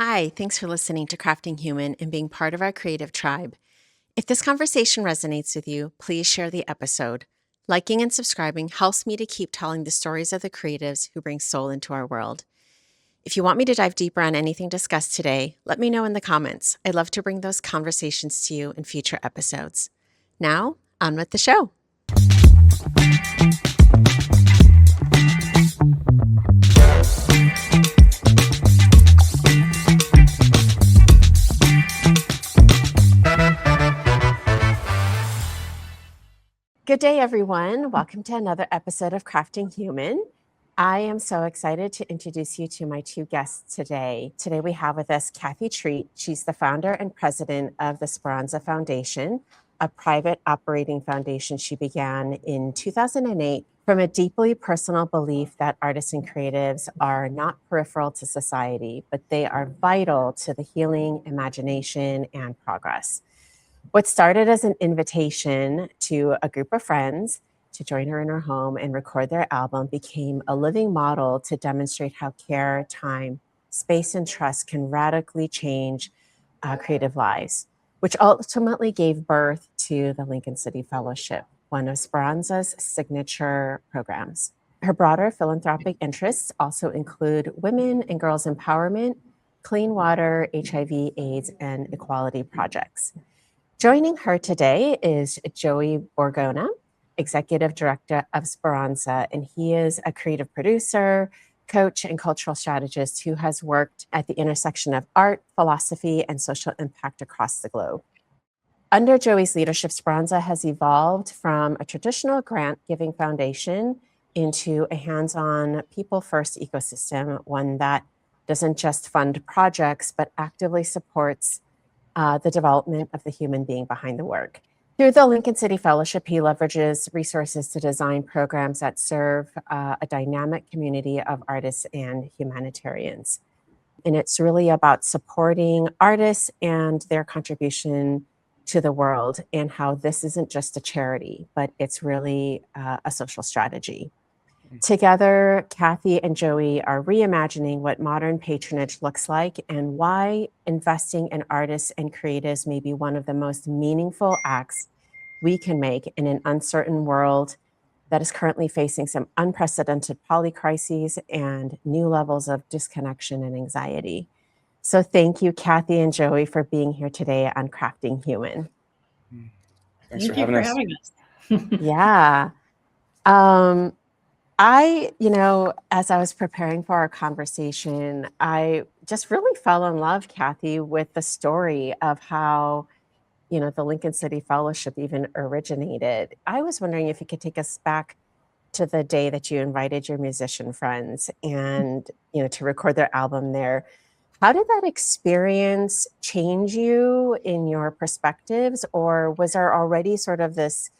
Hi, thanks for listening to Crafting Human and being part of our creative tribe. If this conversation resonates with you, please share the episode. Liking and subscribing helps me to keep telling the stories of the creatives who bring soul into our world. If you want me to dive deeper on anything discussed today, let me know in the comments. I'd love to bring those conversations to you in future episodes. Now, on with the show. Good day, everyone. Welcome to another episode of Crafting Human. I am so excited to introduce you to my two guests today. Today we have with us Kathy Treat. She's the founder and president of the Speranza Foundation, a private operating foundation she began in 2008 from a deeply personal belief that artists and creatives are not peripheral to society, but they are vital to the healing, imagination, and progress. What started as an invitation to a group of friends to join her in her home and record their album became a living model to demonstrate how care, time, space, and trust can radically change creative lives, which ultimately gave birth to the Lincoln City Fellowship, one of Speranza's signature programs. Her broader philanthropic interests also include women and girls empowerment, clean water, HIV/AIDS, and equality projects. Joining her today is Joey Borgogna, Executive Director of Speranza, and he is a creative producer, coach, and cultural strategist who has worked at the intersection of art, philosophy, and social impact across the globe. Under Joey's leadership, Speranza has evolved from a traditional grant-giving foundation into a hands-on, people-first ecosystem, one that doesn't just fund projects, but actively supports the development of the human being behind the work. Through the Lincoln City Fellowship, he leverages resources to design programs that serve a dynamic community of artists and humanitarians. And it's really about supporting artists and their contribution to the world, and how this isn't just a charity, but it's really a social strategy. Together, Kathy and Joey are reimagining what modern patronage looks like and why investing in artists and creatives may be one of the most meaningful acts we can make in an uncertain world that is currently facing some unprecedented polycrises and new levels of disconnection and anxiety. So thank you, Kathy and Joey, for being here today on Crafting Human. Thanks for having us. Having us. Yeah. As I was preparing for our conversation, I just really fell in love, Kathy, with the story of how, the Lincoln City Fellowship even originated. I was wondering if you could take us back to the day that you invited your musician friends and, to record their album there. How did that experience change you in your perspectives, or was there already sort of this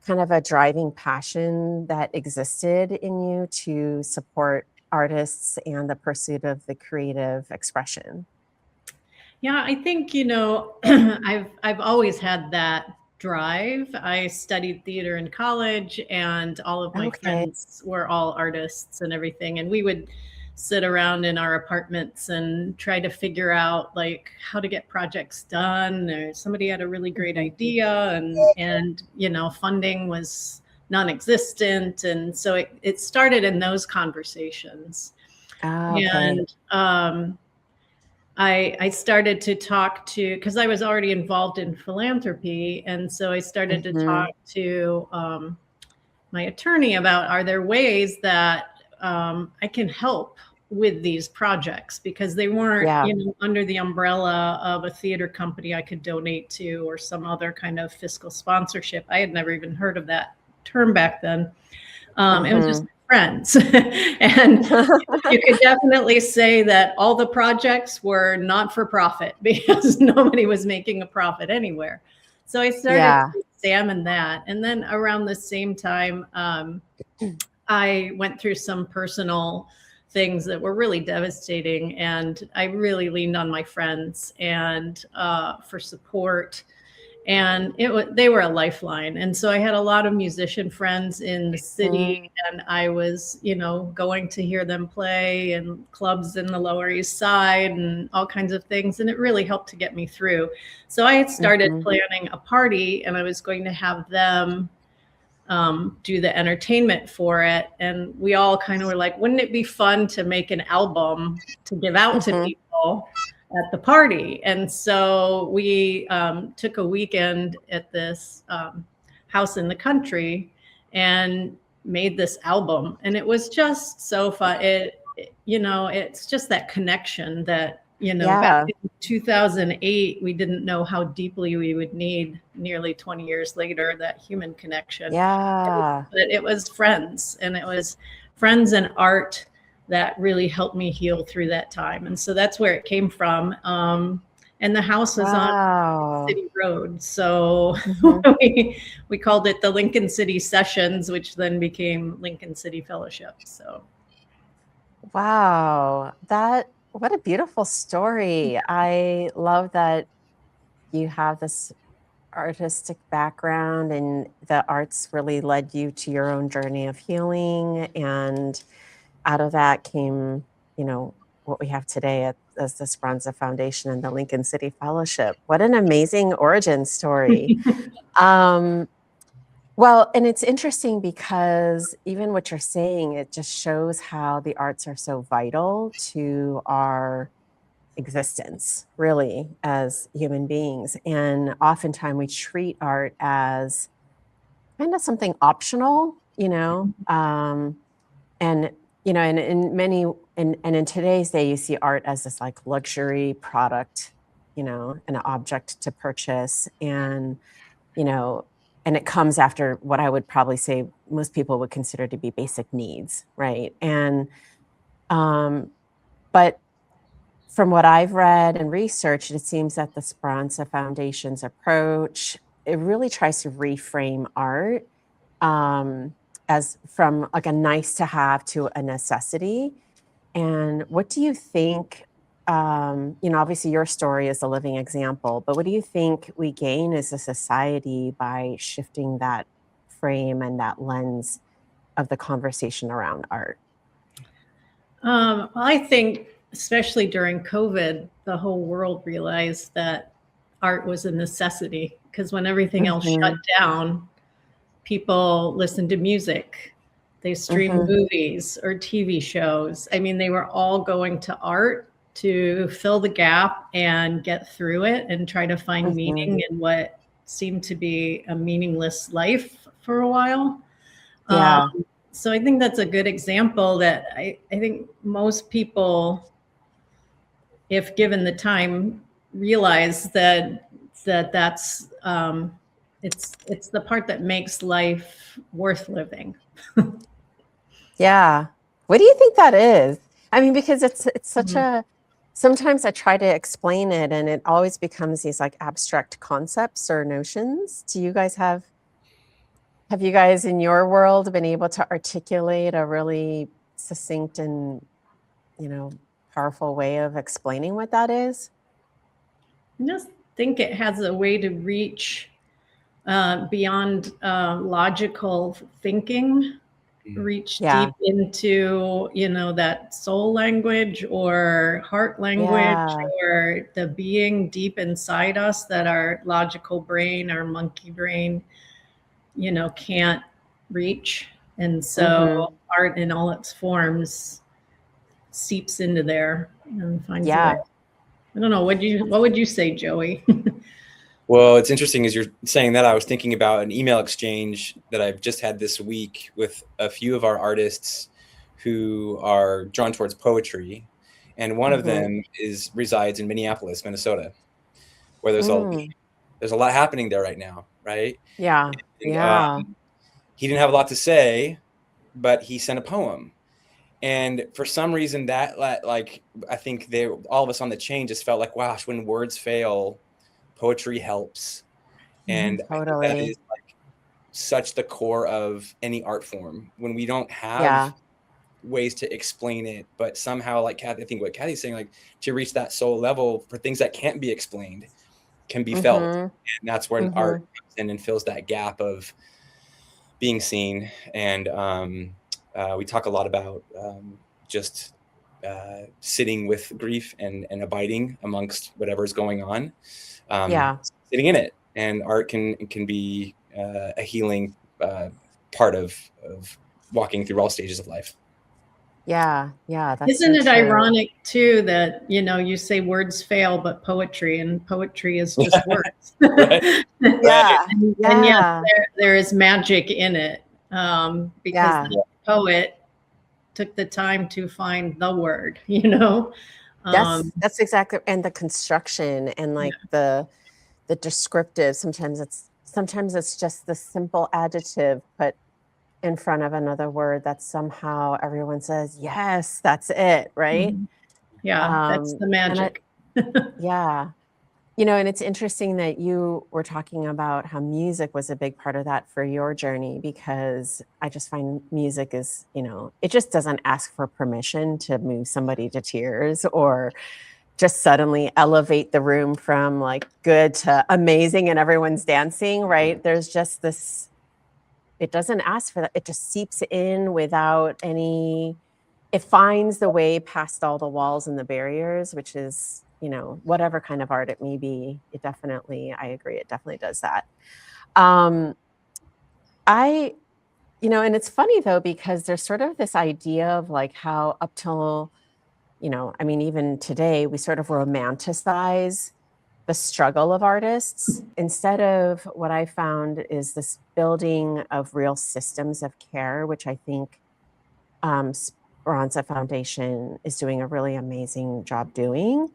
kind of a driving passion that existed in you to support artists and the pursuit of the creative expression? Yeah, I think, I've always had that drive. I studied theater in college, and all of my friends were all artists and everything. And we would sit around in our apartments and try to figure out like how to get projects done, or somebody had a really great idea and funding was non-existent. And so it started in those conversations. And I started to talk to, because I was already involved in philanthropy. And so I started to talk to my attorney about, are there ways that I can help with these projects, because they weren't under the umbrella of a theater company I could donate to or some other kind of fiscal sponsorship. I had never even heard of that term back then. It was just friends. And you could definitely say that all the projects were not for profit because nobody was making a profit anywhere. So I started to examine that. And then around the same time, I went through some personal things that were really devastating. And I really leaned on my friends and for support. and they were a lifeline. And so I had a lot of musician friends in the city, and I was, going to hear them play in clubs in the Lower East Side and all kinds of things. And it really helped to get me through. So I had started planning a party, and I was going to have them do the entertainment for it. And we all kind of were like, wouldn't it be fun to make an album to give out to people at the party? And so we took a weekend at this house in the country and made this album. And it was just so fun. It's just that connection that, back in 2008, we didn't know how deeply we would need nearly 20 years later, that human connection. Yeah. But it was friends, and it was friends and art that really helped me heal through that time. And so that's where it came from. And the house was on City Road. So we called it the Lincoln City Sessions, which then became Lincoln City Fellowship. So. Wow. What a beautiful story. I love that you have this artistic background and the arts really led you to your own journey of healing. And out of that came, what we have today as the Speranza Foundation and the Lincoln City Fellowship. What an amazing origin story. Well, and it's interesting because even what you're saying, it just shows how the arts are so vital to our existence, really, as human beings. And oftentimes we treat art as kind of something optional, and in today's day, you see art as this like luxury product, an object to purchase, and and it comes after what I would probably say most people would consider to be basic needs, right? And but from what I've read and researched, it seems that the Speranza Foundation's approach, it really tries to reframe art as from like a nice to have to a necessity. And what do you think, obviously your story is a living example, but what do you think we gain as a society by shifting that frame and that lens of the conversation around art? I think, especially during COVID, the whole world realized that art was a necessity, because when everything else shut down, people listened to music, they streamed movies or TV shows. I mean, they were all going to art to fill the gap and get through it and try to find meaning in what seemed to be a meaningless life for a while. Yeah. So I think that's a good example that I think most people, if given the time, realize that's it's the part that makes life worth living. Yeah. What do you think that is? I mean, because it's such a, sometimes I try to explain it and it always becomes these like abstract concepts or notions. Do you guys have you guys in your world been able to articulate a really succinct and, powerful way of explaining what that is? I just think it has a way to reach beyond logical thinking, reach deep into, that soul language or heart language or the being deep inside us that our logical brain, our monkey brain, can't reach. And so art in all its forms seeps into there and finds a way. I don't know. What would you say, Joey? Well, it's interesting as you're saying that, I was thinking about an email exchange that I've just had this week with a few of our artists who are drawn towards poetry. And one of them resides in Minneapolis, Minnesota, where there's a lot happening there right now, right? Yeah. And, he didn't have a lot to say, but he sent a poem. And for some reason that, like, I think all of us on the chain just felt like, gosh, when words fail, poetry helps. And I think that is like such the core of any art form. When we don't have ways to explain it, but somehow, like Kathy, I think what Kathy's saying, like to reach that soul level for things that can't be explained, can be felt. Mm-hmm. And that's when art comes in and fills that gap of being seen. And we talk a lot about just sitting with grief and abiding amongst whatever's going on, sitting in it. And art can be a healing part of walking through all stages of life. Yeah, that's Isn't it true. ironic too that, you know, you say words fail, but poetry is just words. Right. Yeah, and yet there is magic in it, because the poet took the time to find the word, you know. That's exactly, and the construction and like the descriptive. Sometimes it's just the simple adjective put in front of another word that somehow everyone says, yes, that's it, right? Yeah, that's the magic. Yeah. You know, and it's interesting that you were talking about how music was a big part of that for your journey, because I just find music is, you know, it just doesn't ask for permission to move somebody to tears or just suddenly elevate the room from like good to amazing and everyone's dancing, right? There's just this, it doesn't ask for that. It just seeps in without any, it finds the way past all the walls and the barriers, which is, you know, whatever kind of art it may be. It definitely, I agree, it definitely does that. You know, and it's funny though, because there's sort of this idea of like how up till, you know, I mean, even today, we sort of romanticize the struggle of artists instead of what I found is this building of real systems of care, which I think Speranza Foundation is doing a really amazing job doing.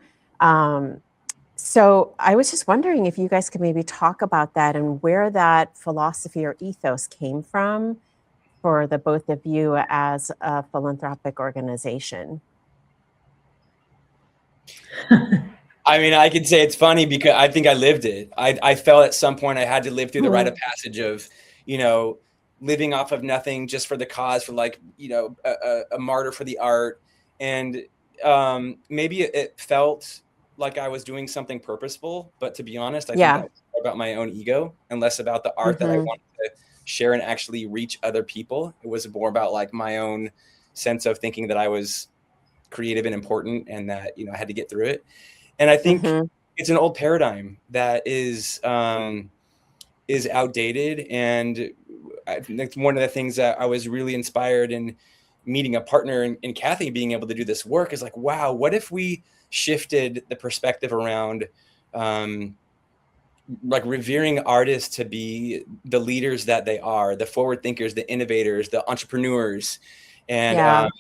So I was just wondering if you guys could maybe talk about that and where that philosophy or ethos came from for the both of you as a philanthropic organization. I mean, I could say it's funny because I think I lived it. I felt at some point I had to live through the rite of passage of, you know, living off of nothing just for the cause, for like, you know, a martyr for the art. And maybe it felt like I was doing something purposeful, but to be honest, I think that was more about my own ego and less about the art that I wanted to share and actually reach other people. It was more about like my own sense of thinking that I was creative and important and that, you know, I had to get through it. And I think it's an old paradigm that is outdated. And I think that's one of the things that I was really inspired in meeting a partner in Kathy, being able to do this work is like, wow, what if we shifted the perspective around like revering artists to be the leaders that they are, the forward thinkers, the innovators, the entrepreneurs, and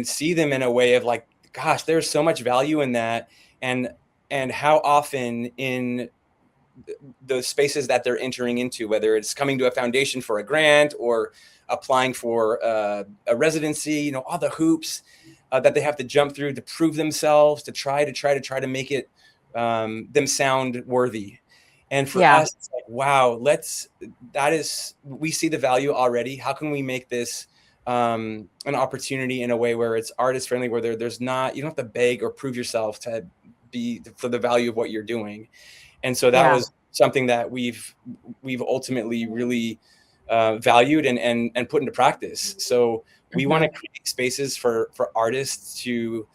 see them in a way of like, gosh, there's so much value in that. And how often in the spaces that they're entering into, whether it's coming to a foundation for a grant or applying for a residency, you know, all the hoops that they have to jump through to prove themselves, to try to make it them sound worthy. And for us, it's like, wow, we see the value already. How can we make this an opportunity in a way where it's artist friendly, where there's not, you don't have to beg or prove yourself to be for the value of what you're doing. And so that was something that we've ultimately really valued and put into practice. So we want to create spaces for artists to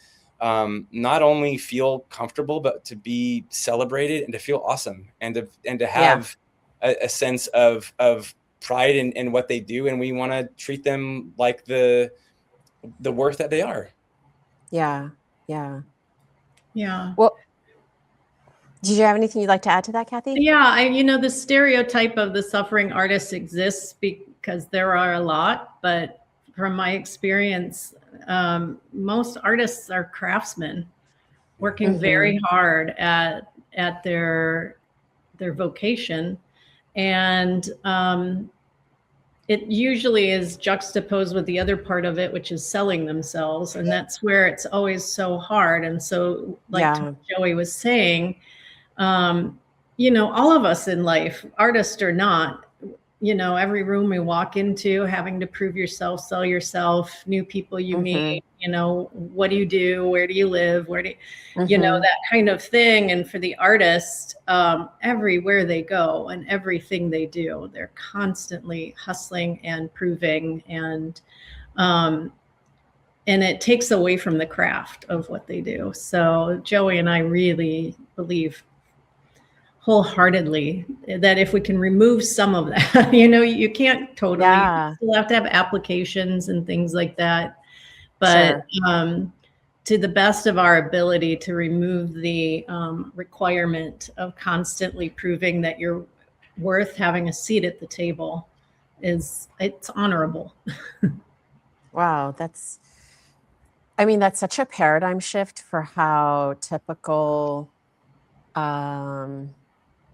not only feel comfortable, but to be celebrated and to feel awesome and to have a sense of pride in what they do. And we want to treat them like the worth that they are. Yeah. Well, did you have anything you'd like to add to that, Kathy? Yeah, you know, the stereotype of the suffering artist exists because there are a lot, but from my experience, most artists are craftsmen working very hard at their vocation. And it usually is juxtaposed with the other part of it, which is selling themselves. And that's where it's always so hard. And so like Joey was saying, you know, all of us in life, artist or not, every room we walk into, having to prove yourself, sell yourself, new people you meet, what do you do? Where do you live? Where do you, that kind of thing. And for the artist, everywhere they go and everything they do, they're constantly hustling and proving, and it takes away from the craft of what they do. So Joey and I really believe wholeheartedly that if we can remove some of that, you can't totally, you still have to have applications and things like that. But to the best of our ability to remove the requirement of constantly proving that you're worth having a seat at the table, it's honorable. Wow, that's such a paradigm shift for how typical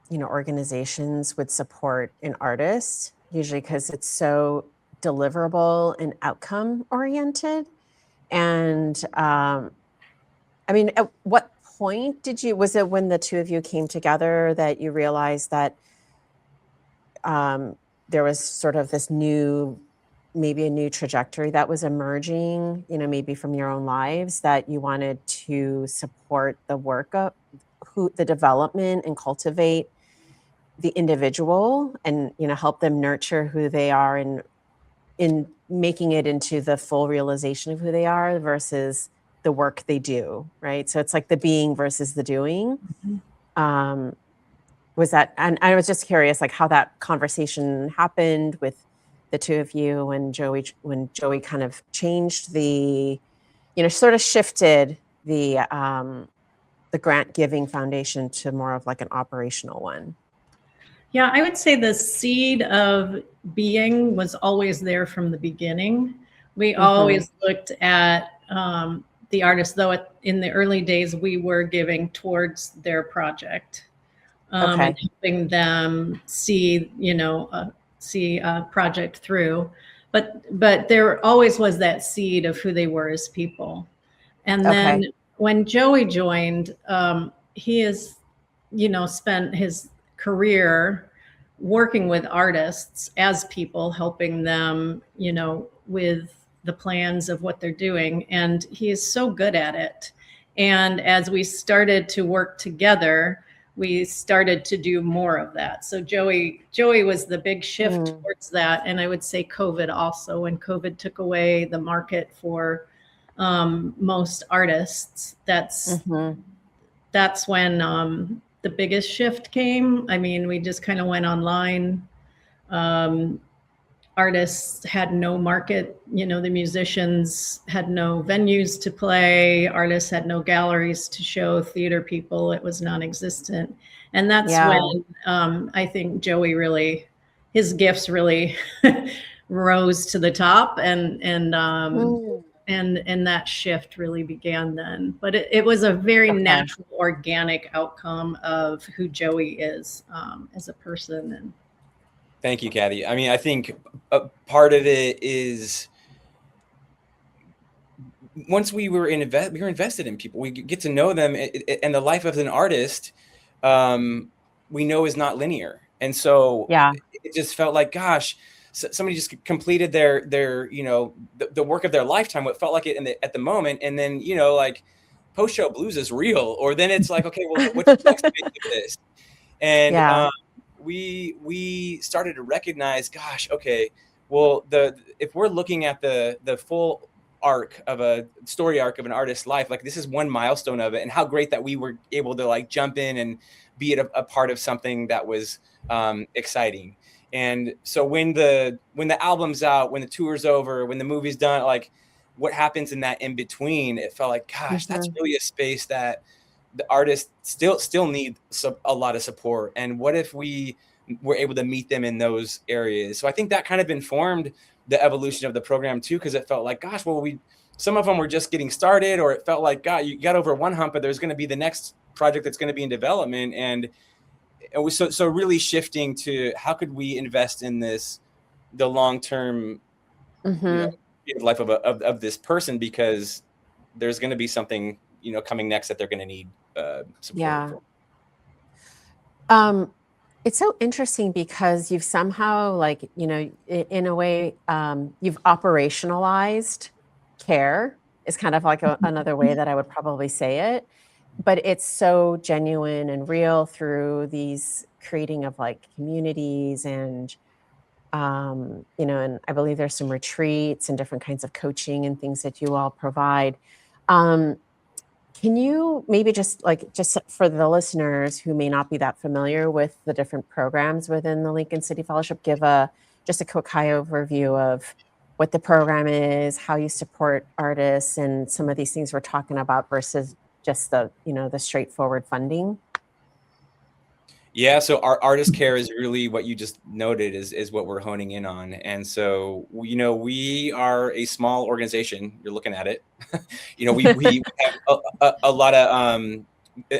organizations would support an artist, usually because it's so deliverable and outcome oriented. And at what point was it when the two of you came together that you realized that there was sort of this maybe a new trajectory that was emerging, maybe from your own lives, that you wanted to support the work of the development and cultivate the individual, and help them nurture who they are, and in making it into the full realization of who they are versus the work they do, right? So it's like the being versus the doing. Was that, and I was just curious, like, how that conversation happened with the two of you, when Joey kind of changed sort of shifted the grant giving foundation to more of like an operational one. Yeah, I would say the seed of being was always there from the beginning. We always looked at the artist, though in the early days, we were giving towards their project, and helping them see a project through. But there always was that seed of who they were as people. And then when Joey joined, he has, spent his career working with artists as people, helping them, with the plans of what they're doing. And he is so good at it. And as we started to work together, we started to do more of that. So Joey was the big shift towards that. And I would say COVID also, when COVID took away the market for most artists, that's when the biggest shift came. I mean, we just kind of went online. Artists had no market, the musicians had no venues to play, artists had no galleries to show theater people. It was non-existent. And that's when I think Joey really, his gifts really rose to the top, and that shift really began then. But it was a very natural, organic outcome of who Joey is as a person. And thank you, Kathy. I mean, I think a part of it is once we were invested in people, we get to know them, and the life of an artist, we know is not linear. And so it just felt like, gosh, somebody just completed their the work of their lifetime, what felt like it at the moment. And then, like, post-show blues is real. Or then it's like, okay, well, what's the next phase of this? And we started to recognize, gosh, okay, well, if we're looking at the full arc of a story arc of an artist's life, like, this is one milestone of it, and how great that we were able to like jump in and be a part of something that was exciting. And so when the album's out, when the tour's over, when the movie's done, like, what happens in that in between, it felt like, gosh, that's really a space that the artists still need a lot of support. And what if we were able to meet them in those areas? So I think that kind of informed the evolution of the program too, because it felt like, gosh, well, some of them were just getting started, or it felt like, God, you got over one hump, but there's going to be the next project that's going to be in development. And it was so really shifting to how could we invest in the long-term life of this person, because there's going to be something coming next that they're going to need support for. It's so interesting because you've somehow, like, you know, in a way, you've operationalized care, is kind of like another way that I would probably say it. But it's so genuine and real through these creating of like communities and, you know, and I believe there's some retreats and different kinds of coaching and things that you all provide. Um, can you maybe just for the listeners who may not be that familiar with the different programs within the Lincoln City Fellowship, give a just a quick high overview of what the program is, how you support artists, and some of these things we're talking about versus just the, you know, the straightforward funding? Yeah, so our artist care is really what you just noted is what we're honing in on. And so, you know, we are a small organization. You're looking at it. You know, we have a lot of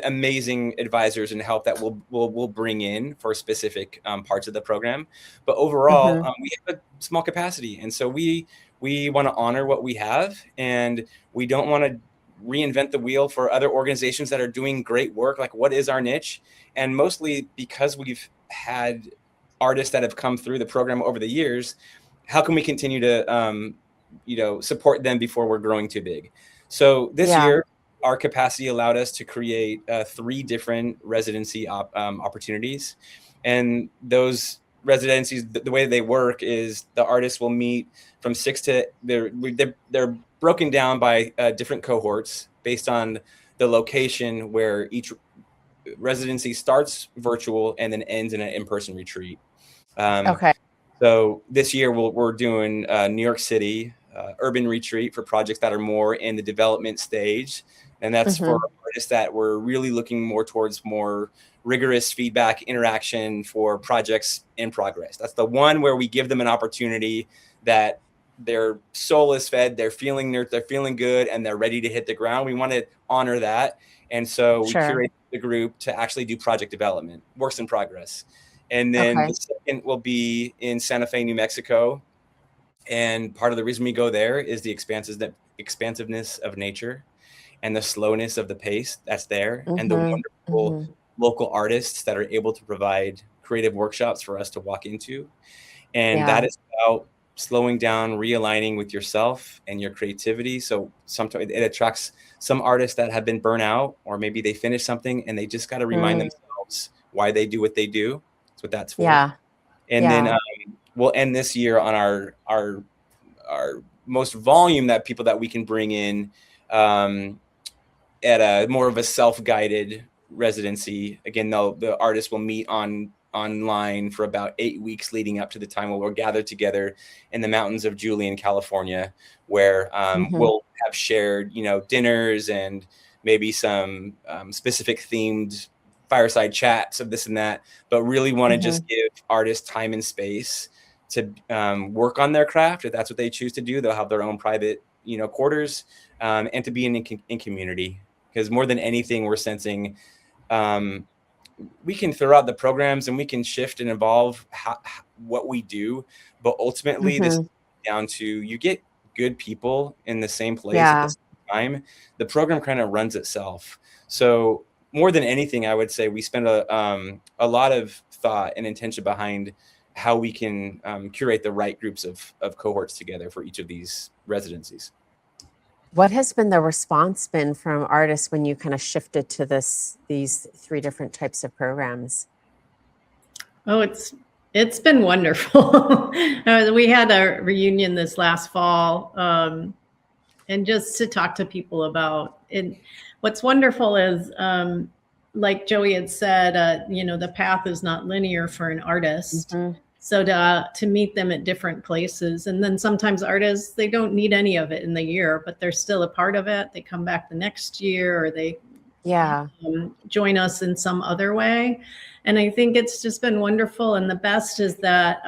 amazing advisors and help that we'll bring in for specific parts of the program. But overall, Mhm. we have a small capacity, and so we want to honor what we have, and we don't want to reinvent the wheel for other organizations that are doing great work. Like, what is our niche? And mostly because we've had artists that have come through the program over the years, how can we continue to you know, support them before we're growing too big? So this Yeah. year, our capacity allowed us to create 3 different residency opportunities, and those residencies, the way they work is the artists will meet from 6 to they're broken down by different cohorts based on the location where each residency starts virtual and then ends in an in-person retreat. Um, Okay. so this year we're doing New York City urban retreat for projects that are more in the development stage, and that's for Mhm. artists that we're really looking more towards more rigorous feedback interaction for projects in progress. That's the one where we give them an opportunity that their soul is fed, they're feeling good, and they're ready to hit the ground. We want to honor that, and so we Sure. curate the group to actually do project development, works in progress. And then Okay. the second will be in Santa Fe, New Mexico. And part of the reason we go there is the expansiveness of nature and the slowness of the pace that's there, and the Mhm. wonderful Mhm. local artists that are able to provide creative workshops for us to walk into. And that Yeah. is about slowing down, realigning with yourself and your creativity. So sometimes it attracts some artists that have been burnt out, or maybe they finish something and they just got to remind Mm. themselves why they do what they do. That's what that's for. Yeah. And then Yeah. we'll end this year on our most volume that people that we can bring in um, at a more of a self-guided residency. Again, the artists will meet online for about 8 weeks leading up to the time where we'll gather together in the mountains of Julian, California, where Mhm. we'll have shared, you know, dinners and maybe some specific themed fireside chats of this and that, but really want to just Mhm. give artists time and space to work on their craft. If that's what they choose to do, they'll have their own private, you know, quarters, and to be in community. Because more than anything, we're sensing um, we can throw out the programs and we can shift and evolve what we do, but ultimately this is Mhm. down to you get good people in the same place at the Yeah. same time, the program kind of runs itself. So more than anything, I would say we spend a lot of thought and intention behind how we can curate the right groups of cohorts together for each of these residencies. What has been the response been from artists when you kind of shifted to these 3 different types of programs? Oh, it's been wonderful. We had a reunion this last fall, and just to talk to people about it. What's wonderful is, like Joey had said, you know, the path is not linear for an artist. Mhm. So to meet them at different places, and then sometimes artists, they don't need any of it in the year, but they're still a part of it. They come back the next year, or they Yeah. join us in some other way. And I think it's just been wonderful. And the best is that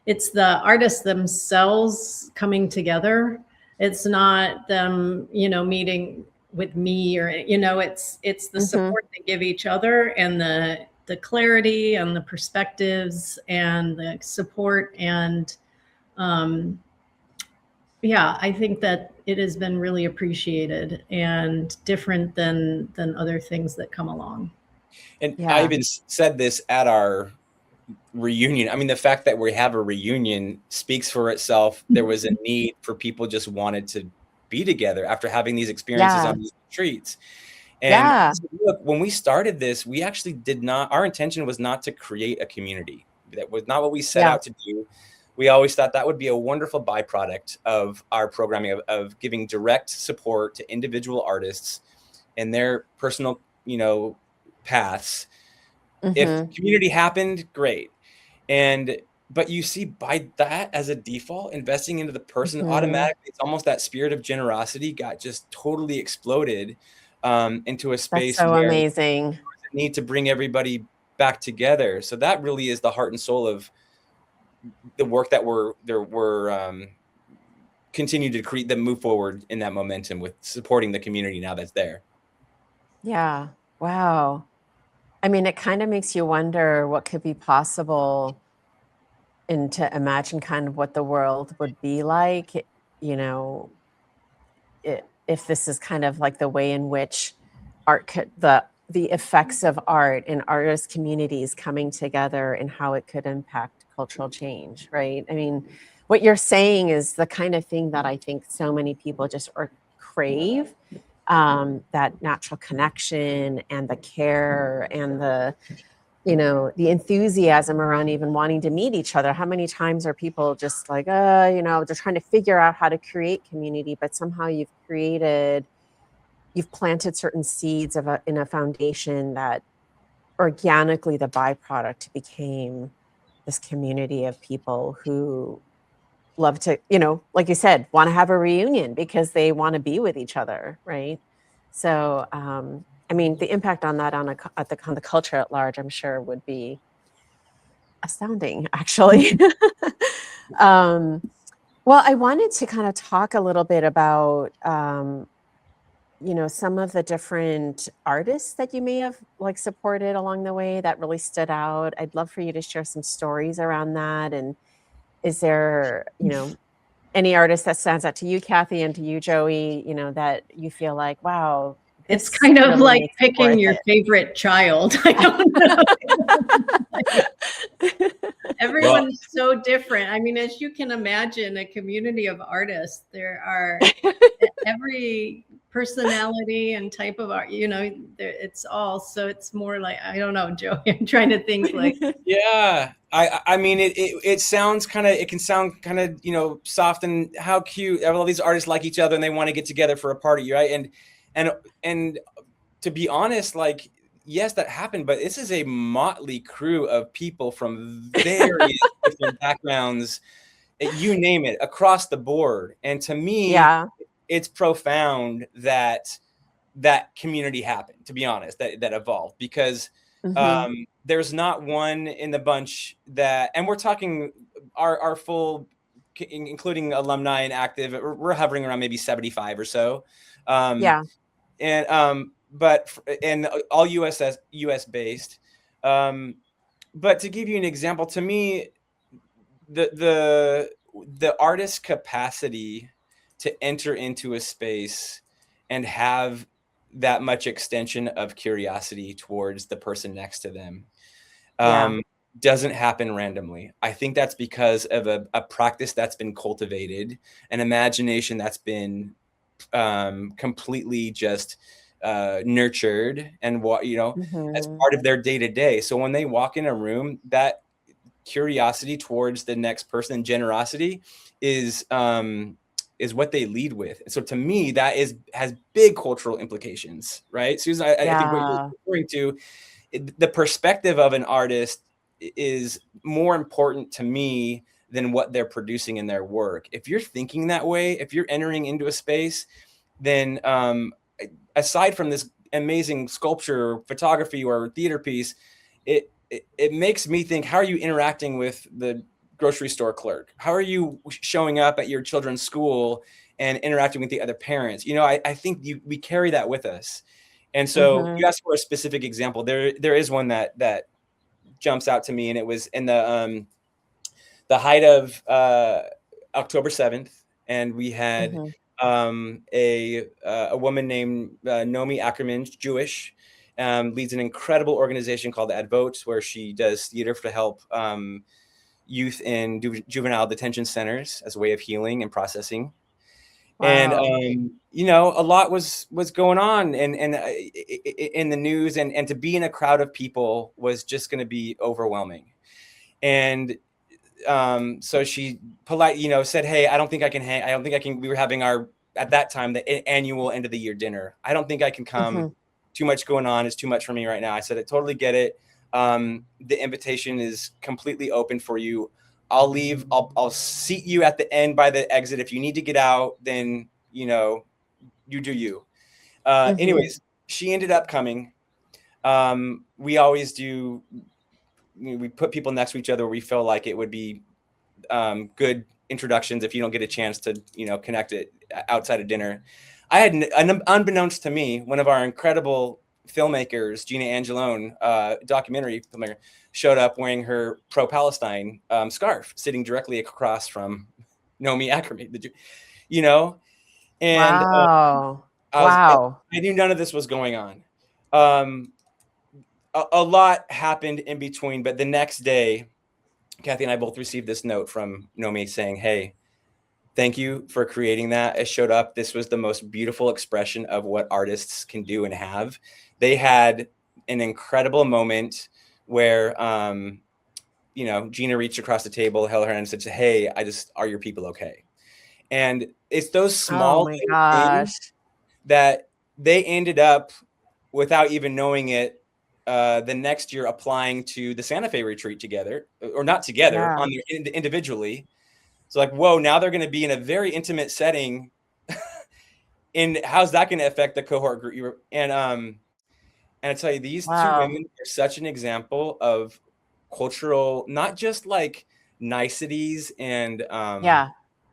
it's the artists themselves coming together. It's not them, you know, meeting with me, or, you know, it's the Mhm. support they give each other, and the clarity and the perspectives and the support. And um, yeah, I think that it has been really appreciated and different than other things that come along. And Yeah. I even said this at our reunion. I mean, the fact that we have a reunion speaks for itself. There was a need for people just wanted to be together after having these experiences Yeah. on these retreats. And Yeah. look, when we started this, we actually did not, our intention was not to create a community. That was not what we set Yeah. out to do. We always thought that would be a wonderful byproduct of our programming, of giving direct support to individual artists and their personal, you know, paths. If community happened, great. But you see, by that as a default, investing into the person automatically, it's almost that spirit of generosity got just totally exploded into a That's space so where amazing. there's a need to bring everybody back together. So that really is the heart and soul of the work that we're continue to create, that move forward in that momentum with supporting the community now that's there. Yeah. Wow. I mean, it kind of makes you wonder what could be possible, and to imagine kind of what the world would be like, you know, if this is kind of like the way in which art could, the effects of art and artist communities coming together, and how it could impact cultural change, right? I mean, what you're saying is the kind of thing that I think so many people just crave, that natural connection and the care and the, you know, the enthusiasm around even wanting to meet each other. How many times are people just like, you know, they're trying to figure out how to create community, but somehow you've planted certain seeds in a foundation that organically the byproduct became this community of people who love to, you know, like you said, want to have a reunion because they want to be with each other, right? So, I mean, the impact on that on on the culture at large, I'm sure, would be astounding, actually. um, well, I wanted to kind of talk a little bit about, you know, some of the different artists that you may have like supported along the way that really stood out. I'd love for you to share some stories around that. And is there, you know, any artist that stands out to you, Kathy, and to you, Joey, you know, that you feel like, wow, It's this kind of really like makes it picking worth your it. favorite child. I don't know. Everyone's so different. I mean, as you can imagine, a community of artists, there are every personality and type of art, you know, it's all, so it's more like, I don't know, Joey, I'm trying to think like. Yeah, I mean, it sounds kind of, it can sound kind of, you know, soft and how cute. All these artists like each other and they want to get together for a party, right? And to be honest, like, yes, that happened, but this is a motley crew of people from various different backgrounds, you name it, across the board. And to me, Yeah. it's profound that that community happened, to be honest, that evolved, because there's not one in the bunch that, and we're talking our full, including alumni and active, we're hovering around maybe 75 or so. Yeah. And all US based. But to give you an example, to me, the artist's capacity to enter into a space and have that much extension of curiosity towards the person next to them Yeah. doesn't happen randomly. I think that's because of a practice that's been cultivated, an imagination that's been completely just nurtured, and what, you know, as part of their day to day. So when they walk in a room, that curiosity towards the next person, generosity, is what they lead with. And so to me, that has big cultural implications, right? Susan, I think what you're Yeah. referring to, the perspective of an artist is more important to me than what they're producing in their work. If you're thinking that way, if you're entering into a space, then aside from this amazing sculpture, photography, or theater piece, it makes me think, how are you interacting with the grocery store clerk? How are you showing up at your children's school and interacting with the other parents? You know, I think we carry that with us. And so you asked for a specific example. There is one that jumps out to me, and it was in the height of October 7th, and we had a woman named Nomi Ackerman, Jewish, leads an incredible organization called Advote, where she does theater to help youth in juvenile detention centers as a way of healing and processing. Wow. And you know, a lot was going on and in the news, and to be in a crowd of people was just going to be overwhelming. And so she you know, said, hey, I don't think I can hang. I don't think I can. We were having our, at that time, the annual end of the year dinner. I don't think I can come. Too much going on. It's too much for me right now. I said, I totally get it. The invitation is completely open for you. I'll leave. I'll seat you at the end by the exit. If you need to get out, then, you know, you do you. Anyways, she ended up coming. We always do. We put people next to each other where we feel like it would be good introductions if you don't get a chance to, you know, connect it outside of dinner. I had, unbeknownst to me, one of our incredible filmmakers, Gina Angelone, documentary filmmaker, showed up wearing her pro-Palestine scarf, sitting directly across from Nomi Akrami, you know? And wow. I knew none of this was going on. A lot happened in between, but the next day, Kathy and I both received this note from Nomi saying, hey, thank you for creating that. It showed up. This was the most beautiful expression of what artists can do and have. They had an incredible moment where, you know, Gina reached across the table, held her hand and said, hey, are your people okay? And it's those small things that they ended up, without even knowing it, the next year applying to the Santa Fe retreat together, or not together, on their individually. So like, whoa, now they're going to be in a very intimate setting. And how's that going to affect the cohort group? And I tell you, these two women are such an example of cultural, not just like niceties and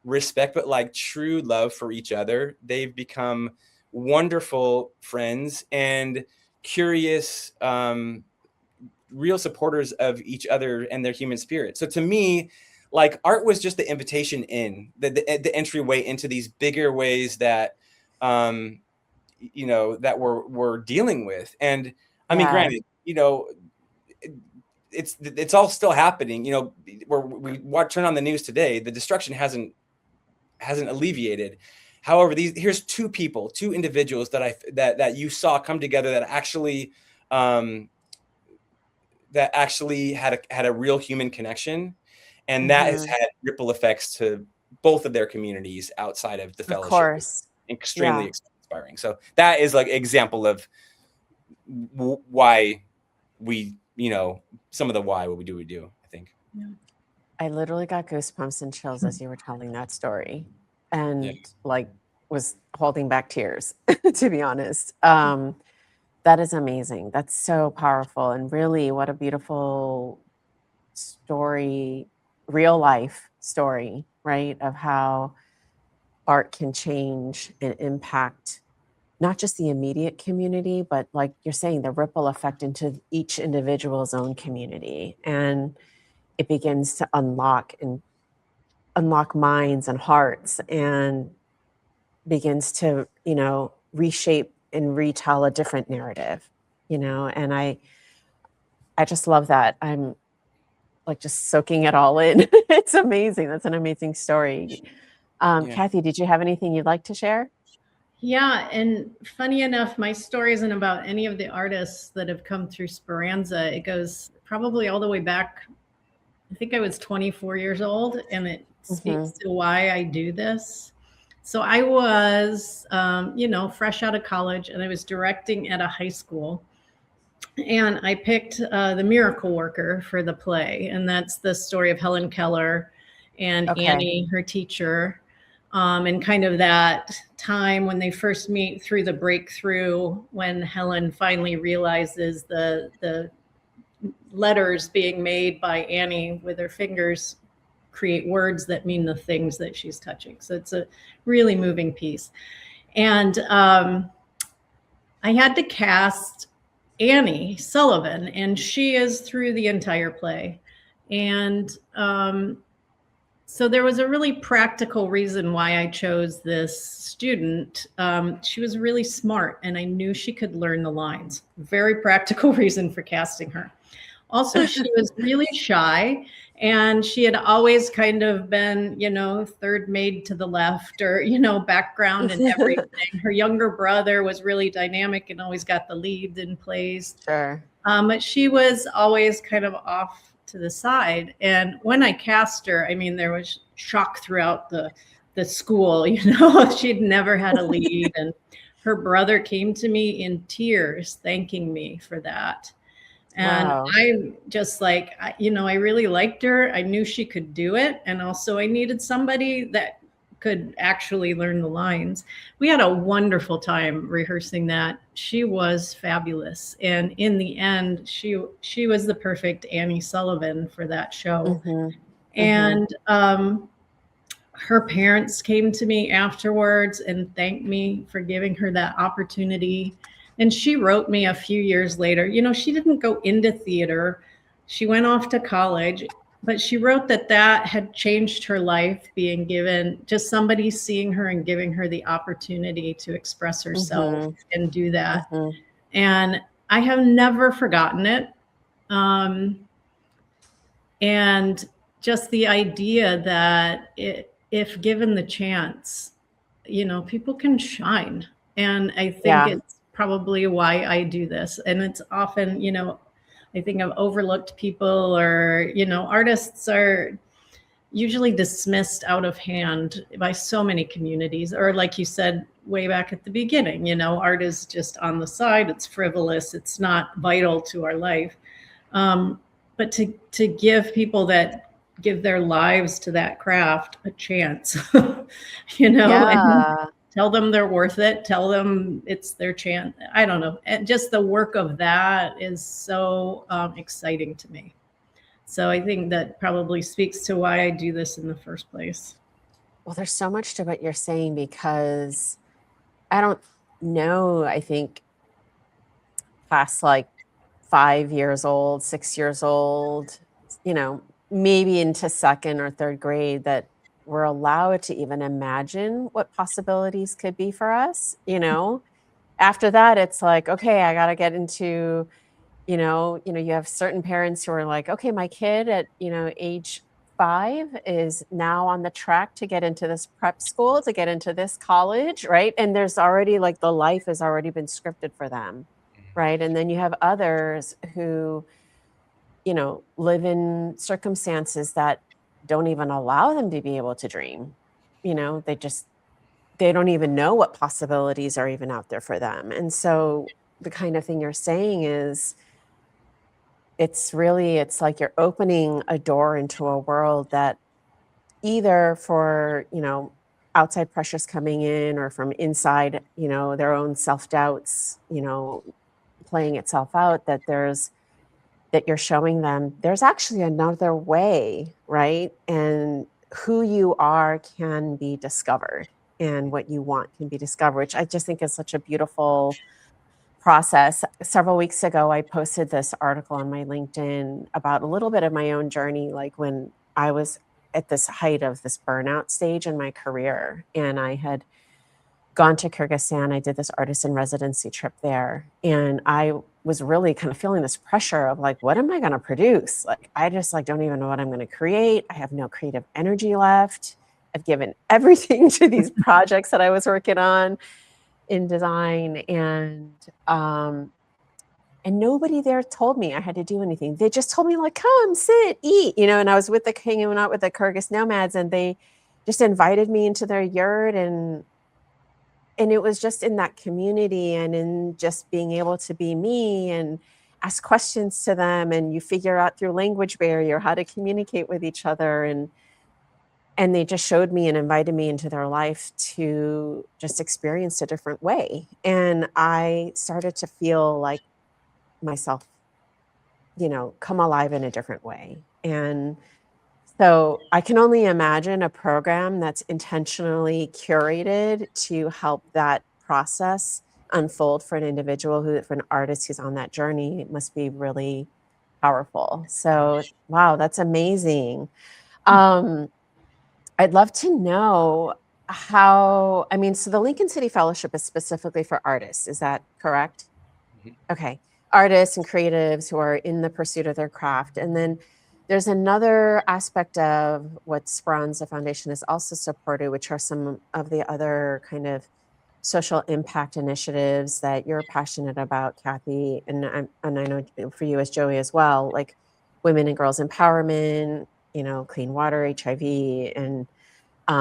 respect, but like true love for each other. They've become wonderful friends and curious, real supporters of each other and their human spirit. So to me, like, art was just the invitation in, the entryway into these bigger ways that, you know, that we're dealing with. And I mean, granted, you know, it's all still happening. You know, where we turn on the news today, the destruction hasn't alleviated. However, here's two individuals that you saw come together that actually had a real human connection. And that has had ripple effects to both of their communities outside of the fellowship. Of course. Extremely inspiring. So that is like example of why we, you know, some of the why what we do, I think. Yeah. I literally got goosebumps and chills as you were telling that story, and like was holding back tears, to be honest. That is amazing. That's so powerful. And really, what a beautiful story, real life story, right? Of how art can change and impact not just the immediate community, but like you're saying, the ripple effect into each individual's own community. And it begins to unlock minds and hearts, and begins to, you know, reshape and retell a different narrative, you know. And I just love that. I'm like just soaking it all in. It's amazing. That's an amazing story. Kathy, did you have anything you'd like to share? Yeah, and funny enough, my story isn't about any of the artists that have come through Speranza. It goes probably all the way back. I think I was 24 years old, and it speaks to why I do this. So I was, you know, fresh out of college, and I was directing at a high school. And I picked The Miracle Worker for the play. And that's the story of Helen Keller and Annie, her teacher. And kind of that time when they first meet through the breakthrough, when Helen finally realizes the letters being made by Annie with her fingers create words that mean the things that she's touching. So it's a really moving piece. And I had to cast Annie Sullivan, and she is through the entire play. And So there was a really practical reason why I chose this student. She was really smart and I knew she could learn the lines. Very practical reason for casting her. Also, she was really shy and she had always kind of been, you know, third maid to the left or, you know, background and everything. Her younger brother was really dynamic and always got the lead in plays. Sure. But she was always kind of off to the side. And when I cast her, I mean, there was shock throughout the school, you know, she'd never had a lead. And her brother came to me in tears, thanking me for that. And Wow. I'm just like, you know, I really liked her. I knew she could do it. And also I needed somebody that could actually learn the lines. We had a wonderful time rehearsing that. She was fabulous. And in the end, she was the perfect Annie Sullivan for that show. And her parents came to me afterwards and thanked me for giving her that opportunity. And she wrote me a few years later, you know, she didn't go into theater. She went off to college, but she wrote that that had changed her life, being given just somebody seeing her and giving her the opportunity to express herself and do that. And I have never forgotten it. And just the idea that if given the chance, you know, people can shine. And I think it's probably why I do this. And it's often, you know, I think I've overlooked people or, you know, artists are usually dismissed out of hand by so many communities. Or like you said, way back at the beginning, you know, art is just on the side. It's frivolous. It's not vital to our life. But to give people that give their lives to that craft a chance, you know, and tell them they're worth it. Tell them it's their chance. I don't know. And just the work of that is so exciting to me. So I think that probably speaks to why I do this in the first place. Well, there's so much to what you're saying because I don't know, I think past like 5 years old, 6 years old, you know, maybe into second or third grade that we're allowed to even imagine what possibilities could be for us, you know. After that, it's like, okay, I got to get into, you know, you have certain parents who are like, okay, my kid at, you know, age 5 is now on the track to get into this prep school, to get into this college, right? And there's already like the life has already been scripted for them, right? And then you have others who, you know, live in circumstances that don't even allow them to be able to dream. You know, they don't even know what possibilities are even out there for them. And so the kind of thing you're saying is it's like you're opening a door into a world that either for, you know, outside pressures coming in or from inside, you know, their own self-doubts, you know, playing itself out, that you're showing them there's actually another way, right? And who you are can be discovered and what you want can be discovered, which I just think is such a beautiful process. Several weeks ago, I posted this article on my LinkedIn about a little bit of my own journey, like when I was at this height of this burnout stage in my career. And I had gone to Kyrgyzstan. I did this artist in residency trip there. And I was really kind of feeling this pressure of like, what am I going to produce? Like, I just like, don't even know what I'm going to create. I have no creative energy left. I've given everything to these projects that I was working on in design. And nobody there told me I had to do anything. They just told me like, come, sit, eat, you know, and I was hanging out with the Kyrgyz nomads and they just invited me into their yurt and it was just in that community and in just being able to be me and ask questions to them. And you figure out through language barrier how to communicate with each other. And they just showed me and invited me into their life to just experience a different way. And I started to feel like myself, you know, come alive in a different way. And so I can only imagine a program that's intentionally curated to help that process unfold for an individual for an artist who's on that journey. It must be really powerful. So, wow, that's amazing. I'd love to know how, I mean, so the Lincoln City Fellowship is specifically for artists. Is that correct? Mhm. Okay. Artists and creatives who are in the pursuit of their craft. And then there's another aspect of what Speranza Foundation has also supported, which are some of the other kind of social impact initiatives that you're passionate about, Kathy, and and I know for you as Joey as well, like women and girls empowerment, clean water, HIV, and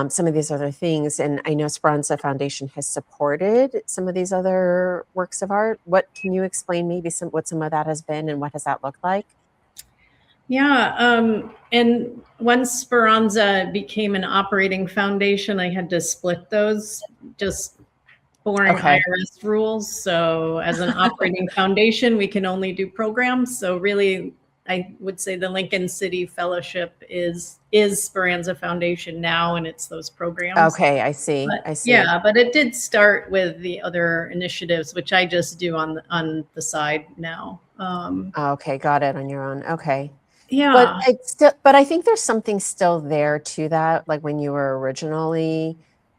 some of these other things. And I know Speranza Foundation has supported some of these other works of art. What can you explain maybe what some of that has been and what has that looked like? Yeah, and once Speranza became an operating foundation, I had to split those, just boring Okay. IRS rules. So as an operating foundation, we can only do programs. So really, I would say the Lincoln City Fellowship is Speranza Foundation now, and it's those programs. Okay, I see. But I see. yeah, but it did start with the other initiatives, which I just do on the side now. Okay, got it, on your own. Okay. But Yeah. I think there's something still there to that, like when you were originally,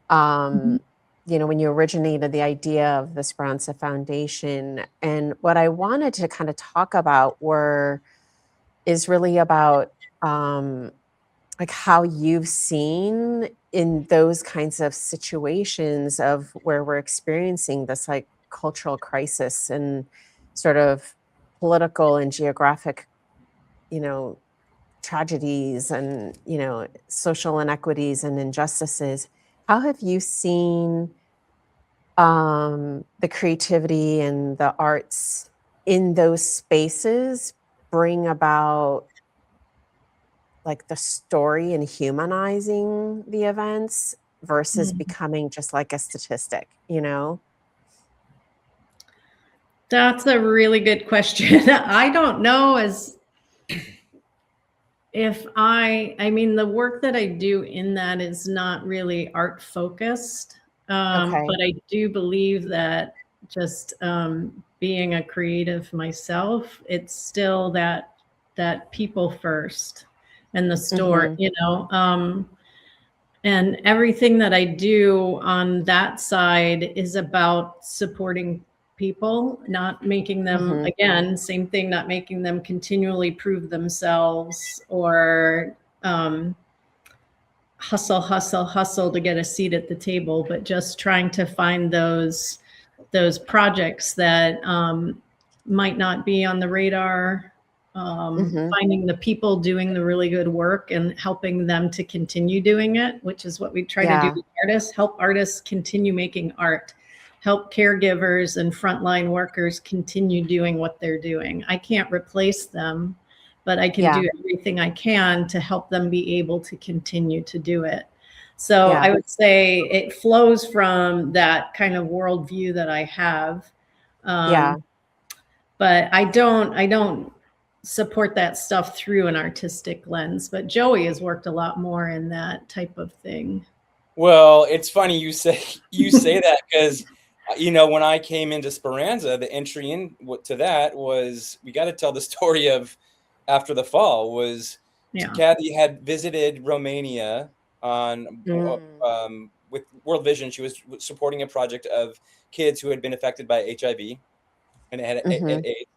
Mhm. um, when you originated the idea of the Speranza Foundation. And what I wanted to kind of talk about is really about like how you've seen in those kinds of situations of where we're experiencing this like cultural crisis and sort of political and geographic, you know, tragedies and, social inequities and injustices. How have you seen the creativity and the arts in those spaces bring about like the story and humanizing the events versus Mm. becoming just like a statistic? That's a really good question. I don't know as if I mean, the work that I do in that is not really art focused. Okay. But I do believe that just being a creative myself, it's still that people first and the store, Mhm. and everything that I do on that side is about supporting people, not making them, Mhm. again, same thing, not making them continually prove themselves or um, hustle, hustle, hustle to get a seat at the table, but just trying to find those projects that might not be on the radar, Mhm. finding the people doing the really good work and helping them to continue doing it, which is what we try to do Yeah. with artists, help artists continue making art, help caregivers and frontline workers continue doing what they're doing. I can't replace them, but I can Yeah. do everything I can to help them be able to continue to do it. So Yeah. I would say it flows from that kind of worldview that I have. Yeah. Um, but I don't support that stuff through an artistic lens. But Joey has worked a lot more in that type of thing. Well, it's funny you say that because when I came into Speranza, the entry in to that was we got to tell the story of after the fall was Yeah. Kathy had visited Romania on Mm. with World Vision. She was supporting a project of kids who had been affected by HIV and had Mhm. AIDS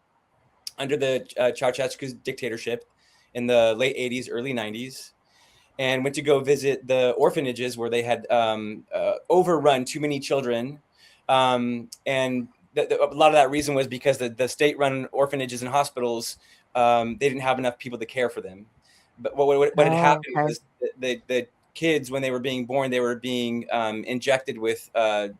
under the Ceausescu's dictatorship in the late 80s, early 90s, and went to go visit the orphanages where they had overrun too many children. And a lot of that reason was because the state-run orphanages and hospitals, they didn't have enough people to care for them. But what had Oh, happened okay. was the kids, when they were being born, they were being injected with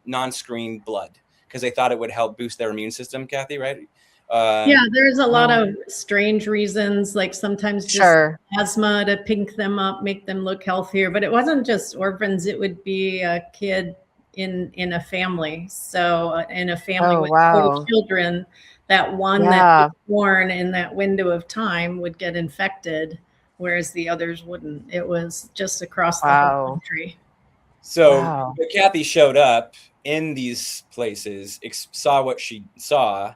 non-screened blood because they thought it would help boost their immune system, Kathy, right? Yeah, there's a lot Oh, of strange reasons, like sometimes just sure. asthma to pink them up, make them look healthier. But it wasn't just orphans; it would be a kid in a family. So in a family Oh, with 4 wow. children, that one that was Yeah. born in that window of time would get infected, whereas the others wouldn't. It was just across the whole Wow. country. So Wow. Kathy showed up in these places, saw what she saw,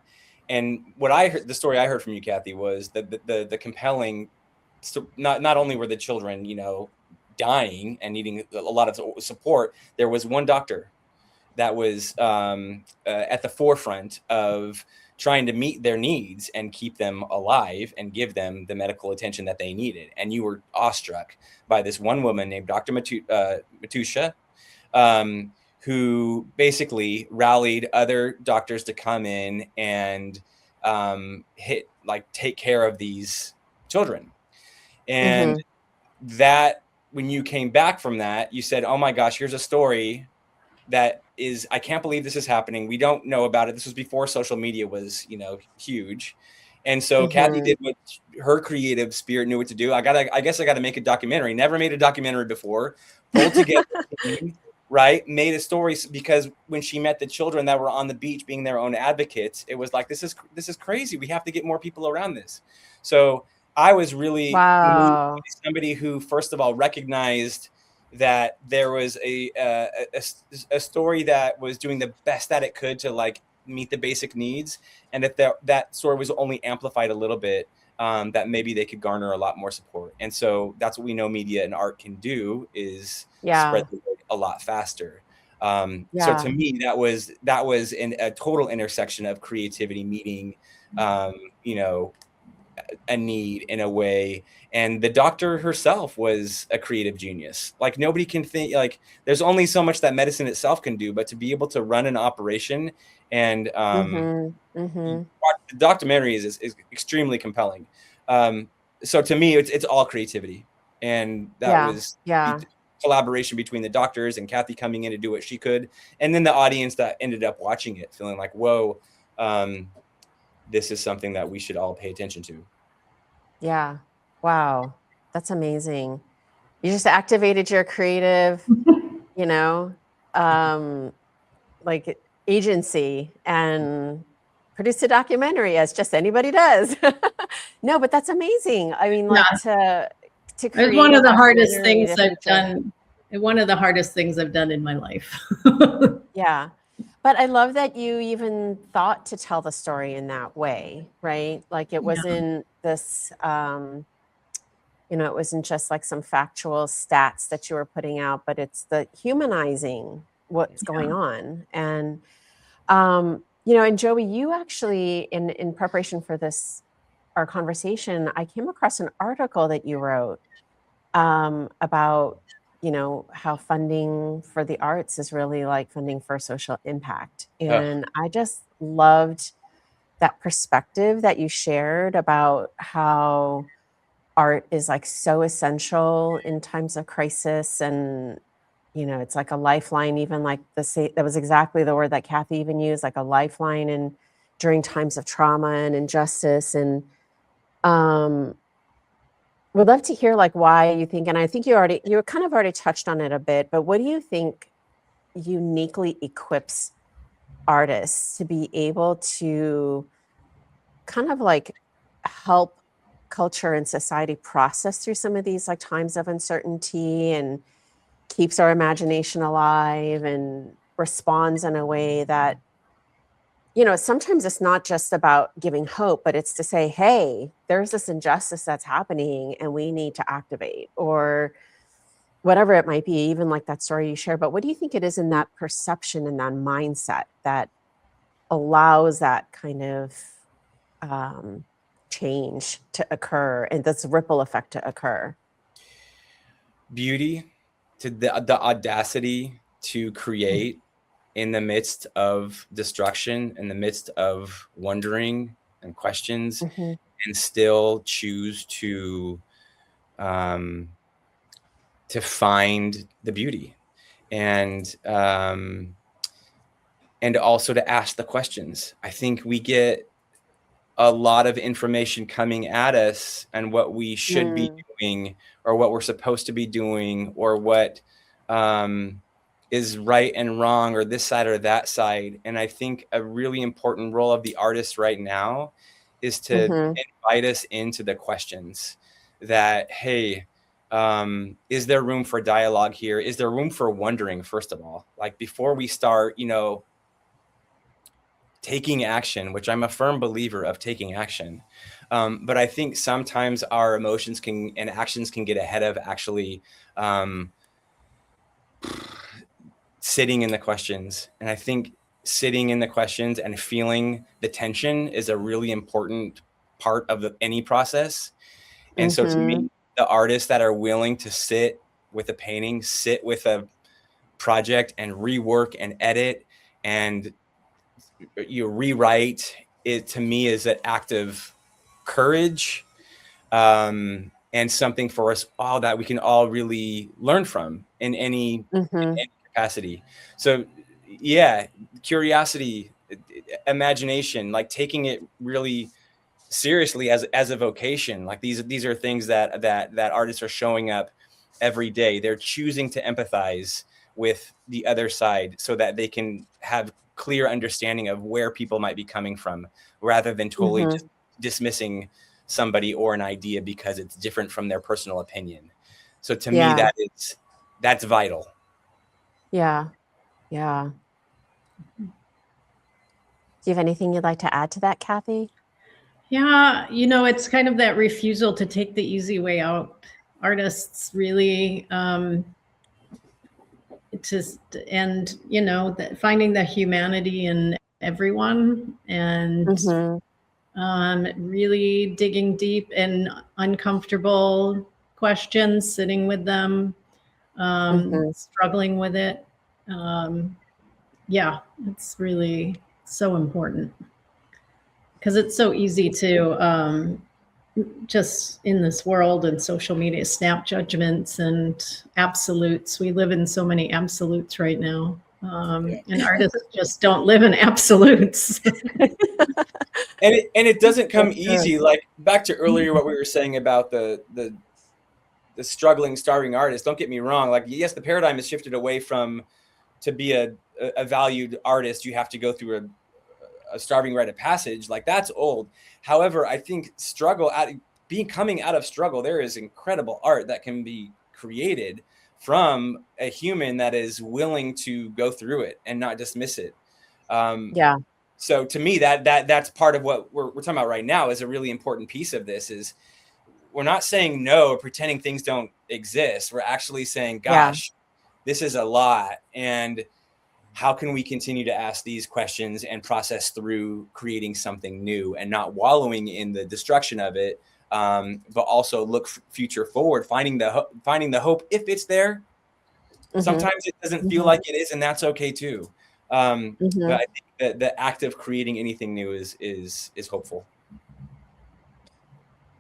and what I heard, the story I heard from you, Kathy, was the compelling. So not only were the children, dying and needing a lot of support, there was one doctor that was at the forefront of trying to meet their needs and keep them alive and give them the medical attention that they needed. And you were awestruck by this one woman named Dr. Matusha, who basically rallied other doctors to come in and take care of these children. And that, when you came back from that, you said, oh my gosh, here's a story that is, I can't believe this is happening. We don't know about it. This was before social media was, huge. And so Kathy did what her creative spirit knew what to do. I guess I gotta make a documentary. Never made a documentary before. Pulled together, right? Made a story, because when she met the children that were on the beach being their own advocates, it was like, this is crazy. We have to get more people around this. So I was really somebody who, first of all, recognized that there was a story that was doing the best that it could to meet the basic needs, and if that story was only amplified a little bit, that maybe they could garner a lot more support. And so that's what we know media and art can do, is spread the word a lot faster. So to me, that was a total intersection of creativity meeting a need in a way. And the doctor herself was a creative genius. Like, nobody can think, there's only so much that medicine itself can do, but to be able to run an operation and the documentary is extremely compelling. So to me, it's all creativity. And that was collaboration between the doctors and Kathy coming in to do what she could. And then the audience that ended up watching it feeling like, whoa, this is something that we should all pay attention to. Yeah. Wow. That's amazing. You just activated your creative, agency, and produced a documentary, as just anybody does. No, but that's amazing. I mean, to create. It's one of the hardest things I've done. One of the hardest things I've done in my life. Yeah. But I love that you even thought to tell the story in that way, right? Like, it wasn't this, it wasn't just like some factual stats that you were putting out, but it's the humanizing what's going on. And, and Joey, you actually, in preparation for our conversation, I came across an article that you wrote about how funding for the arts is really like funding for social impact. And I just loved that perspective that you shared about how art is so essential in times of crisis. And, it's like a lifeline, even that was exactly the word that Kathy even used, like a lifeline, and during times of trauma and injustice. And, we'd love to hear why you think, and I think you kind of already touched on it a bit, but what do you think uniquely equips artists to be able to kind of help culture and society process through some of these times of uncertainty, and keeps our imagination alive and responds in a way that, sometimes it's not just about giving hope, but it's to say, hey, there's this injustice that's happening and we need to activate, or whatever it might be, even like that story you share. But what do you think it is in that perception and that mindset that allows that kind of change to occur and this ripple effect to occur? Beauty, to the audacity to create in the midst of destruction, in the midst of wondering and questions, and still choose to find the beauty, and also to ask the questions. I think we get a lot of information coming at us, and what we should be doing, or what we're supposed to be doing, or what is right and wrong, or this side or that side. And I think a really important role of the artist right now is to invite us into the questions that, hey, is there room for dialogue here? Is there room for wondering, first of all? Before we start, taking action, which I'm a firm believer of taking action. But I think sometimes our emotions and actions can get ahead of actually sitting in the questions. And I think sitting in the questions and feeling the tension is a really important part of any process. And so to me, the artists that are willing to sit with a painting, sit with a project and rework and edit and you rewrite it, to me, is an act of courage, and something for us all that we can all really learn from in any capacity. So yeah, curiosity, imagination, like taking it really seriously as a vocation. Like these are things that artists are showing up every day. They're choosing to empathize with the other side so that they can have clear understanding of where people might be coming from, rather than totally just dismissing somebody or an idea because it's different from their personal opinion. So to me, that's vital. Yeah. Yeah. Do you have anything you'd like to add to that, Kathy? Yeah, it's kind of that refusal to take the easy way out. Artists really finding the humanity in everyone, and really digging deep in uncomfortable questions, sitting with them, struggling with it. Yeah, it's really so important, because it's so easy to just in this world and social media snap judgments and absolutes. We live in so many absolutes right now, and artists just don't live in absolutes. And it doesn't come easy. Like back to earlier what we were saying about the struggling, starving artist. Don't get me wrong. Like, yes, the paradigm has shifted away from, to be a valued artist, you have to go through a starving rite of passage. Like, that's old. However, I think coming out of struggle, there is incredible art that can be created from a human that is willing to go through it and not dismiss it. So to me, that's part of what we're talking about right now, is a really important piece of this. Is we're not saying no or pretending things don't exist. We're actually saying, gosh, this is a lot. And how can we continue to ask these questions and process through creating something new and not wallowing in the destruction of it, but also look future forward, finding the hope if it's there. Sometimes it doesn't feel like it is, and that's okay too. But I think that the act of creating anything new is hopeful.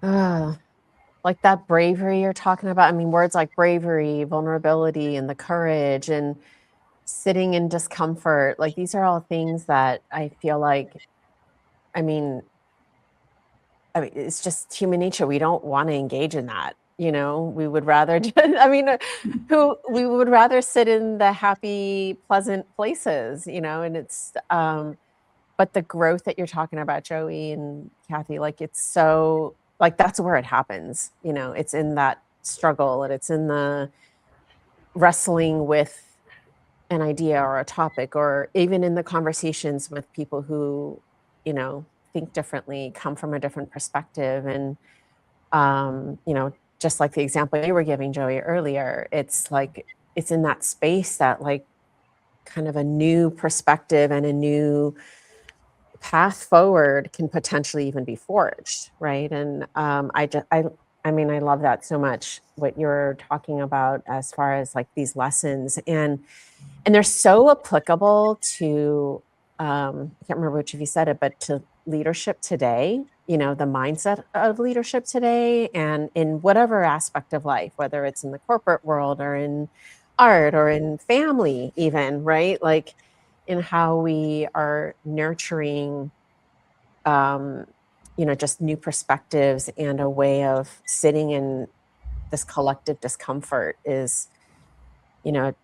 Like that bravery you're talking about. I mean, words like bravery, vulnerability, and the courage, and sitting in discomfort. Like, these are all things that I feel like, I mean, it's just human nature. We don't want to engage in that. We would rather, we would rather sit in the happy, pleasant places, and it's, but the growth that you're talking about, Joey and Kathy, like, it's so, like, that's where it happens. It's in that struggle, and it's in the wrestling with an idea or a topic, or even in the conversations with people who, think differently, come from a different perspective. And, just like the example you were giving, Joey, earlier, it's like, it's in that space that, like, kind of a new perspective and a new path forward can potentially even be forged, right? And I love that so much, what you're talking about as far as like these lessons, and they're so applicable to I can't remember which of you said it, but to leadership today, the mindset of leadership today, and in whatever aspect of life, whether it's in the corporate world or in art or in family even, right? Like, in how we are nurturing just new perspectives and a way of sitting in this collective discomfort is, you're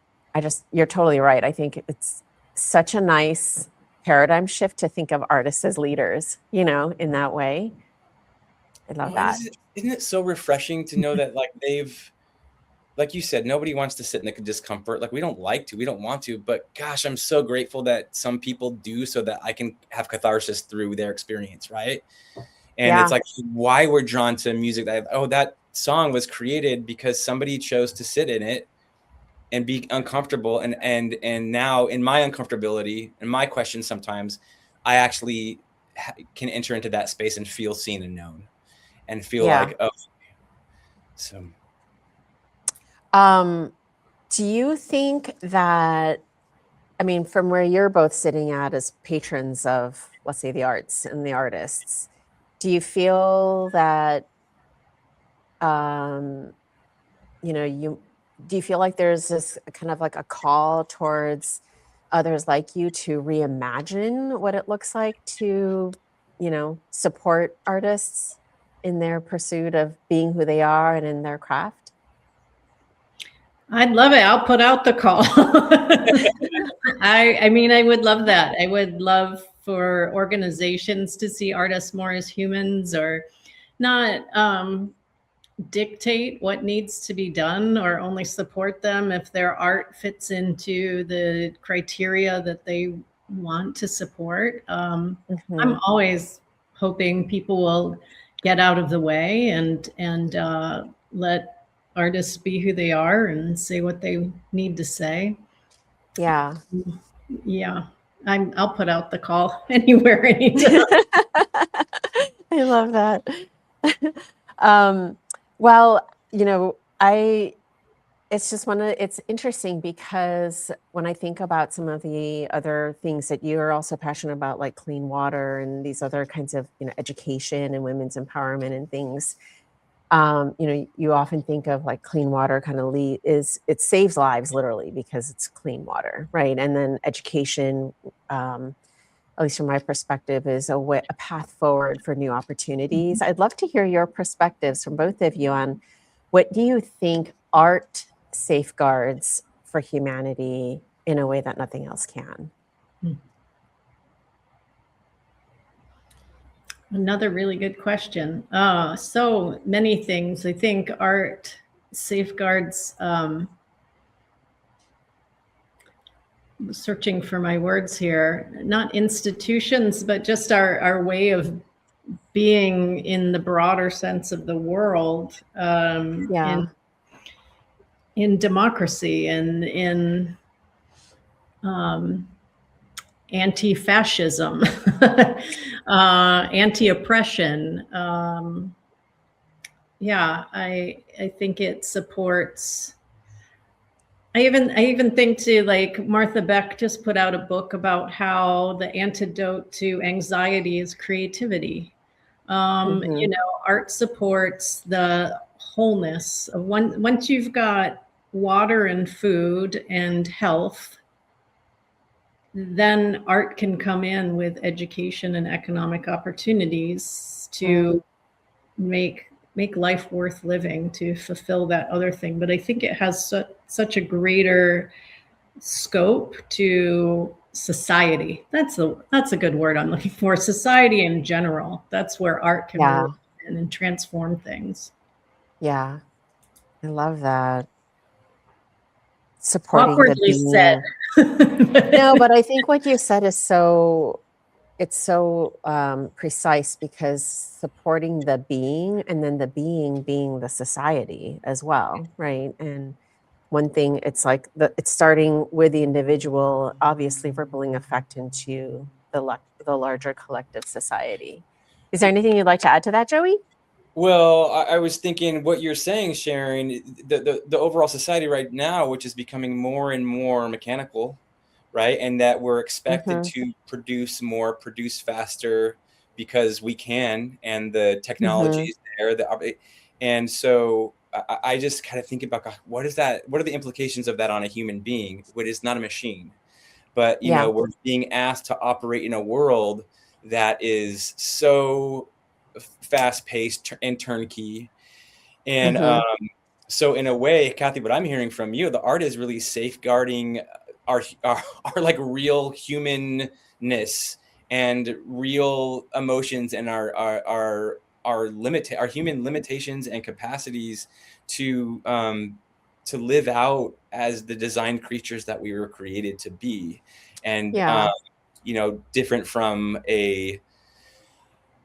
totally right. I think it's such a nice paradigm shift to think of artists as leaders, in that way. I love that. Isn't it so refreshing to know that, like, like you said, nobody wants to sit in the discomfort. Like we don't want to, but gosh, I'm so grateful that some people do, so that I can have catharsis through their experience. Right. And it's like why we're drawn to music that song was created because somebody chose to sit in it and be uncomfortable. And now in my uncomfortability and my questions, sometimes I actually can enter into that space and feel seen and known and feel like, oh, so. Do you think that, I mean, from where you're both sitting at as patrons of, let's say, the arts and the artists, do you feel that, do you feel like there's this kind of like a call towards others like you to reimagine what it looks like to, support artists in their pursuit of being who they are and in their craft? I'd love it. I'll put out the call. I mean, I would love that. I would love for organizations to see artists more as humans, or not dictate what needs to be done, or only support them if their art fits into the criteria that they want to support. I'm always hoping people will get out of the way and let artists be who they are and say what they need to say. Yeah. I'll put out the call anywhere, anytime. I love that. Well, it's interesting because when I think about some of the other things that you're also passionate about, like clean water and these other kinds of, education and women's empowerment and things, you often think of like clean water kind of it saves lives literally because it's clean water, right? And then education, at least from my perspective, is a path forward for new opportunities. I'd love to hear your perspectives from both of you on what do you think art safeguards for humanity in a way that nothing else can? Another really good question. So many things. I think art safeguards, searching for my words here, not institutions, but just our way of being in the broader sense of the world, in democracy and in anti-fascism, anti-oppression. I think it supports. I even think to, like, Martha Beck just put out a book about how the antidote to anxiety is creativity. Art supports the wholeness of once you've got water and food and health, then art can come in with education and economic opportunities to make life worth living, to fulfill that other thing. But I think it has such a greater scope to society. That's a good word I'm looking for. Society in general. That's where art can really come in and transform things. Yeah, I love that. Supporting awkwardly the being. Said. No, but I think what you said is so precise, because supporting the being, and then the being being the society as well, right? And one thing, it's like it's starting with the individual, obviously rippling effect into the larger collective society. Is there anything you'd like to add to that, Joey? Well, I was thinking what you're saying, Sharon, the overall society right now, which is becoming more and more mechanical, right? And that we're expected to produce more, produce faster, because we can, and the technology is there. And so I just kind of think about, God, what is that? What are the implications of that on a human being? What is not a machine, but we're being asked to operate in a world that is so fast-paced and turnkey. And so in a way, Kathy, what I'm hearing from you, the art is really safeguarding our like real humanness and real emotions, and our human limitations and capacities to live out as the designed creatures that we were created to be. And, you know, different from a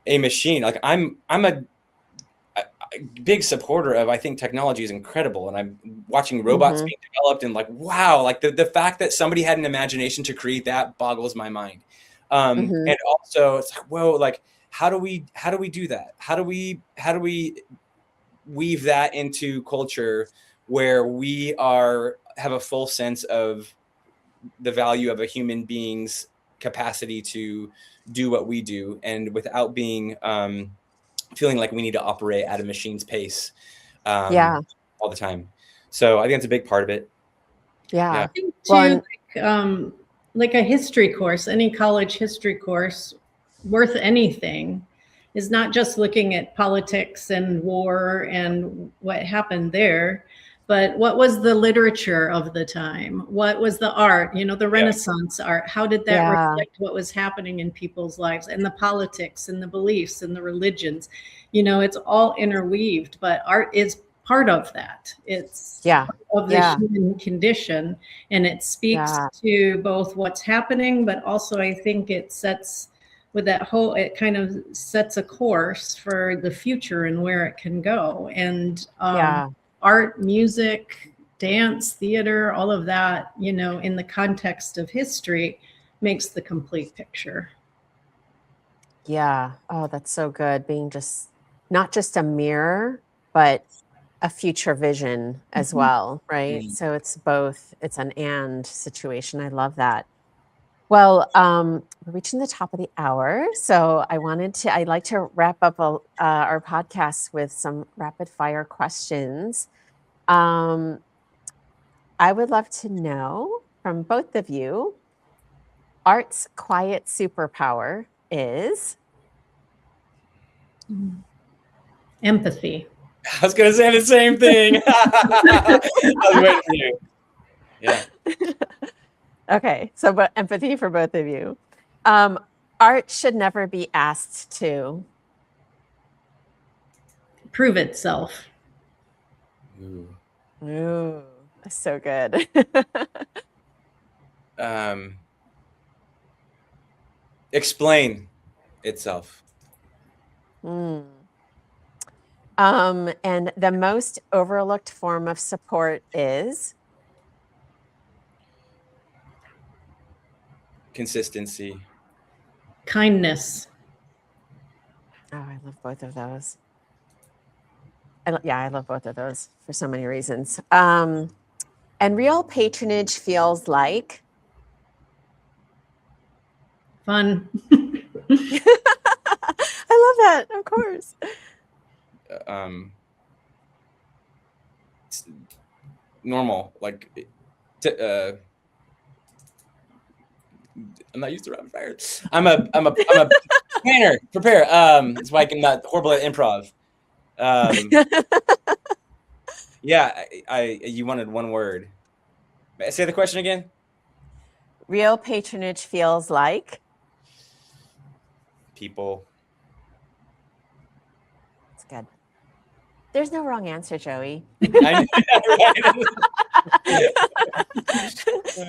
machine. Like I'm a big supporter of, I think technology is incredible, and I'm watching robots being developed and like, wow, like the fact that somebody had an imagination to create that boggles my mind. And also it's like, whoa, like how do we do that? How do we weave that into culture where we have a full sense of the value of a human being's capacity to do what we do, and without being feeling like we need to operate at a machine's pace all the time. So I think that's a big part of it. I think too, like a history course, any college history course worth anything is not just looking at politics and war and what happened there, but what was the literature of the time? What was the art, you know, the Renaissance art? How did that reflect what was happening in people's lives, and the politics and the beliefs and the religions? You know, it's all interweaved, but art is part of that. It's part of the human condition, and it speaks to both what's happening, but also I think it sets with that whole, it kind of sets a course for the future and where it can go. And art, music, dance, theater, all of that, you know, in the context of history makes the complete picture. Yeah. Oh, that's so good. Being just not just a mirror, but a future vision as well, right? So it's both, it's an and situation. I love that. Well, we're reaching the top of the hour. So I'd like to wrap up our podcast with some rapid fire questions. I would love to know from both of you, art's quiet superpower is? Empathy. I was going to say the same thing. I was waiting for you. Yeah. Okay, so but empathy for both of you. Art should never be asked to prove itself. Ooh, that's so good. Explain itself. And the most overlooked form of support is? Consistency. Kindness. Oh, I love both of those. I love both of those for so many reasons. And real patronage feels like? Fun. I love that, of course. Normal, like I'm not used to rapid fire. I'm a prepare. That's why I'm not horrible at improv. You wanted one word. Say the question again. Real patronage feels like? People. That's good. There's no wrong answer, Joey. I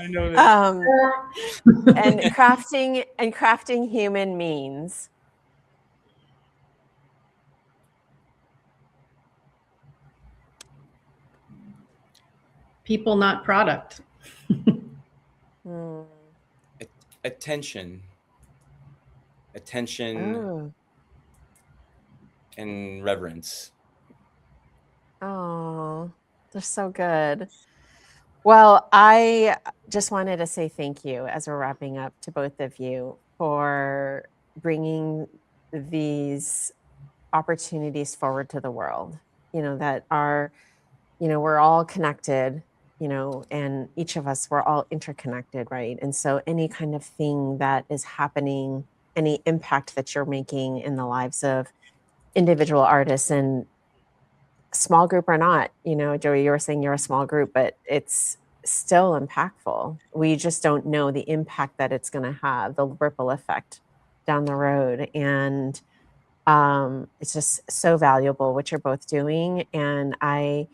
know that. And crafting human means? People, not product. Attention. And reverence. Oh, they're so good. Well, I just wanted to say thank you as we're wrapping up to both of you for bringing these opportunities forward to the world, you know, that are, you know, we're all connected, you know, and each of us, we're all interconnected, right? And so any kind of thing that is happening, any impact that you're making in the lives of individual artists, and small group or not, you know, Joey, you were saying you're a small group, but it's still impactful. We just don't know the impact that it's going to have, the ripple effect down the road. And it's just so valuable what you're both doing. And I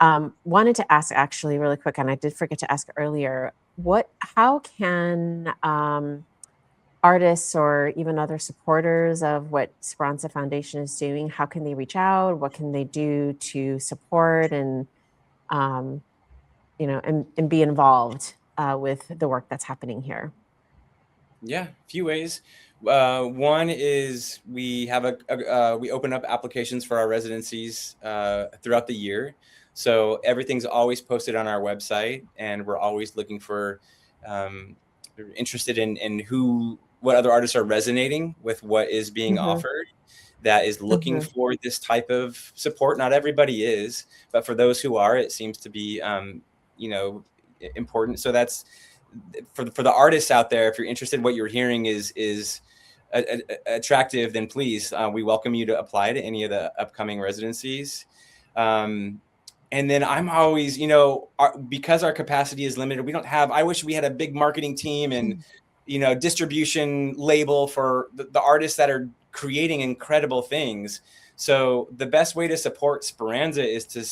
Wanted to ask actually really quick, and I did forget to ask earlier, how can artists or even other supporters of what Speranza Foundation is doing, how can they reach out? What can they do to support and, um, and be involved with the work that's happening here? Yeah, a few ways. One is we have we open up applications for our residencies throughout the year. So everything's always posted on our website, and we're always looking for interested in what other artists are resonating with what is being offered that is looking for this type of support. Not everybody is, but for those who are, it seems to be important. So that's for the artists out there. If you're interested, what you're hearing is attractive, then please, we welcome you to apply to any of the upcoming residencies. And then I'm always, because our capacity is limited, I wish we had a big marketing team and, distribution label for the artists that are creating incredible things. So the best way to support Speranza is to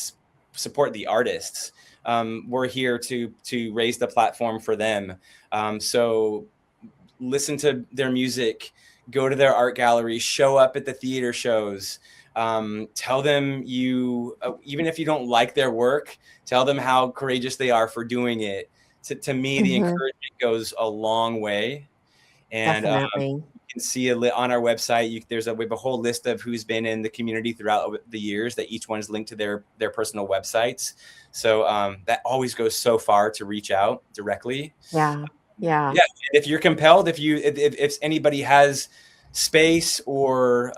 support the artists. We're here to raise the platform for them. So listen to their music, go to their art galleries, show up at the theater shows. Tell them even if you don't like their work, tell them how courageous they are for doing it. To me, the encouragement goes a long way. And Definitely. you can see on our website, we have a whole list of who's been in the community throughout the years, that each one's linked to their personal websites. So that always goes so far to reach out directly. Yeah. If you're compelled, if anybody has space or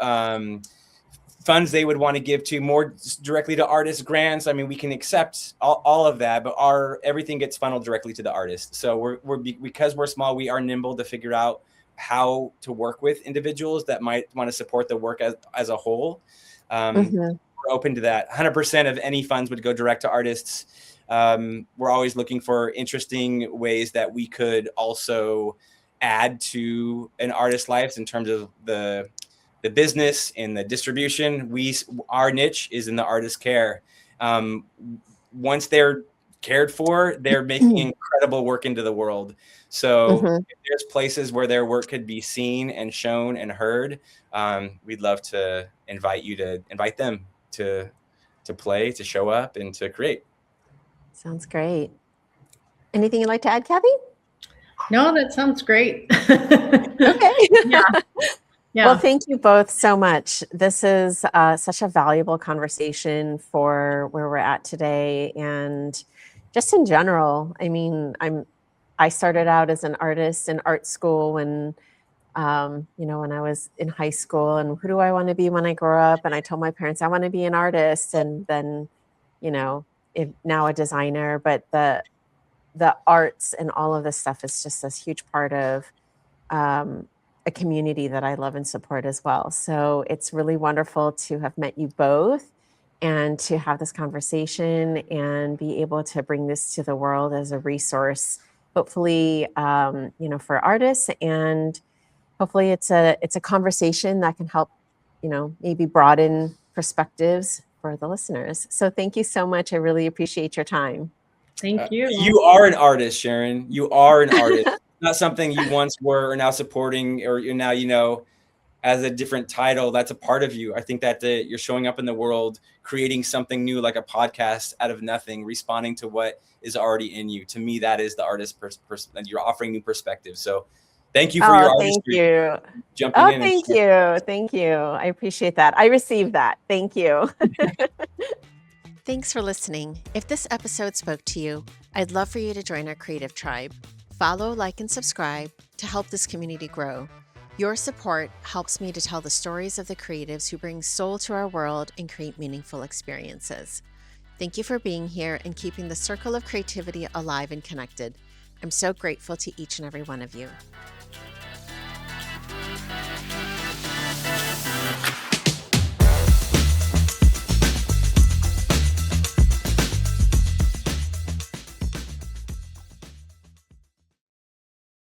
funds they would want to give to more directly to artists, grants, I mean, we can accept all of that, but everything gets funneled directly to the artist. So because we're small, we are nimble to figure out how to work with individuals that might want to support the work as a whole. We're open to that. 100% of any funds would go direct to artists. We're always looking for interesting ways that we could also add to an artist's lives in terms of the business and the distribution. Our niche is in the artist care. Once they're cared for, they're making incredible work into the world. So if there's places where their work could be seen and shown and heard, we'd love to invite them to play, to show up, and to create. Sounds great. Anything you'd like to add, Kathy? No, that sounds great. Okay. Yeah. Well, thank you both so much. This is such a valuable conversation for where we're at today, and just in general. I mean, I started out as an artist in art school when I was in high school, and who do I want to be when I grow up? And I told my parents I want to be an artist, and then, now a designer. But the arts and all of this stuff is just this huge part of a community that I love and support as well. So it's really wonderful to have met you both and to have this conversation and be able to bring this to the world as a resource, hopefully, for artists, and hopefully it's a conversation that can help, maybe broaden perspectives for the listeners. So thank you so much. I really appreciate your time. Thank you. You are an artist, Sharon. You are an artist. Not something you once were or now supporting, or you're now, as a different title. That's a part of you. I think that you're showing up in the world, creating something new, like a podcast out of nothing, responding to what is already in you. To me, that is the artist and you're offering new perspectives. So thank you for your artistry. Thank you. Jumping in. Thank you. I appreciate that. I received that. Thank you. Thanks for listening. If this episode spoke to you, I'd love for you to join our creative tribe. Follow, like, and subscribe to help this community grow. Your support helps me to tell the stories of the creatives who bring soul to our world and create meaningful experiences. Thank you for being here and keeping the circle of creativity alive and connected. I'm so grateful to each and every one of you.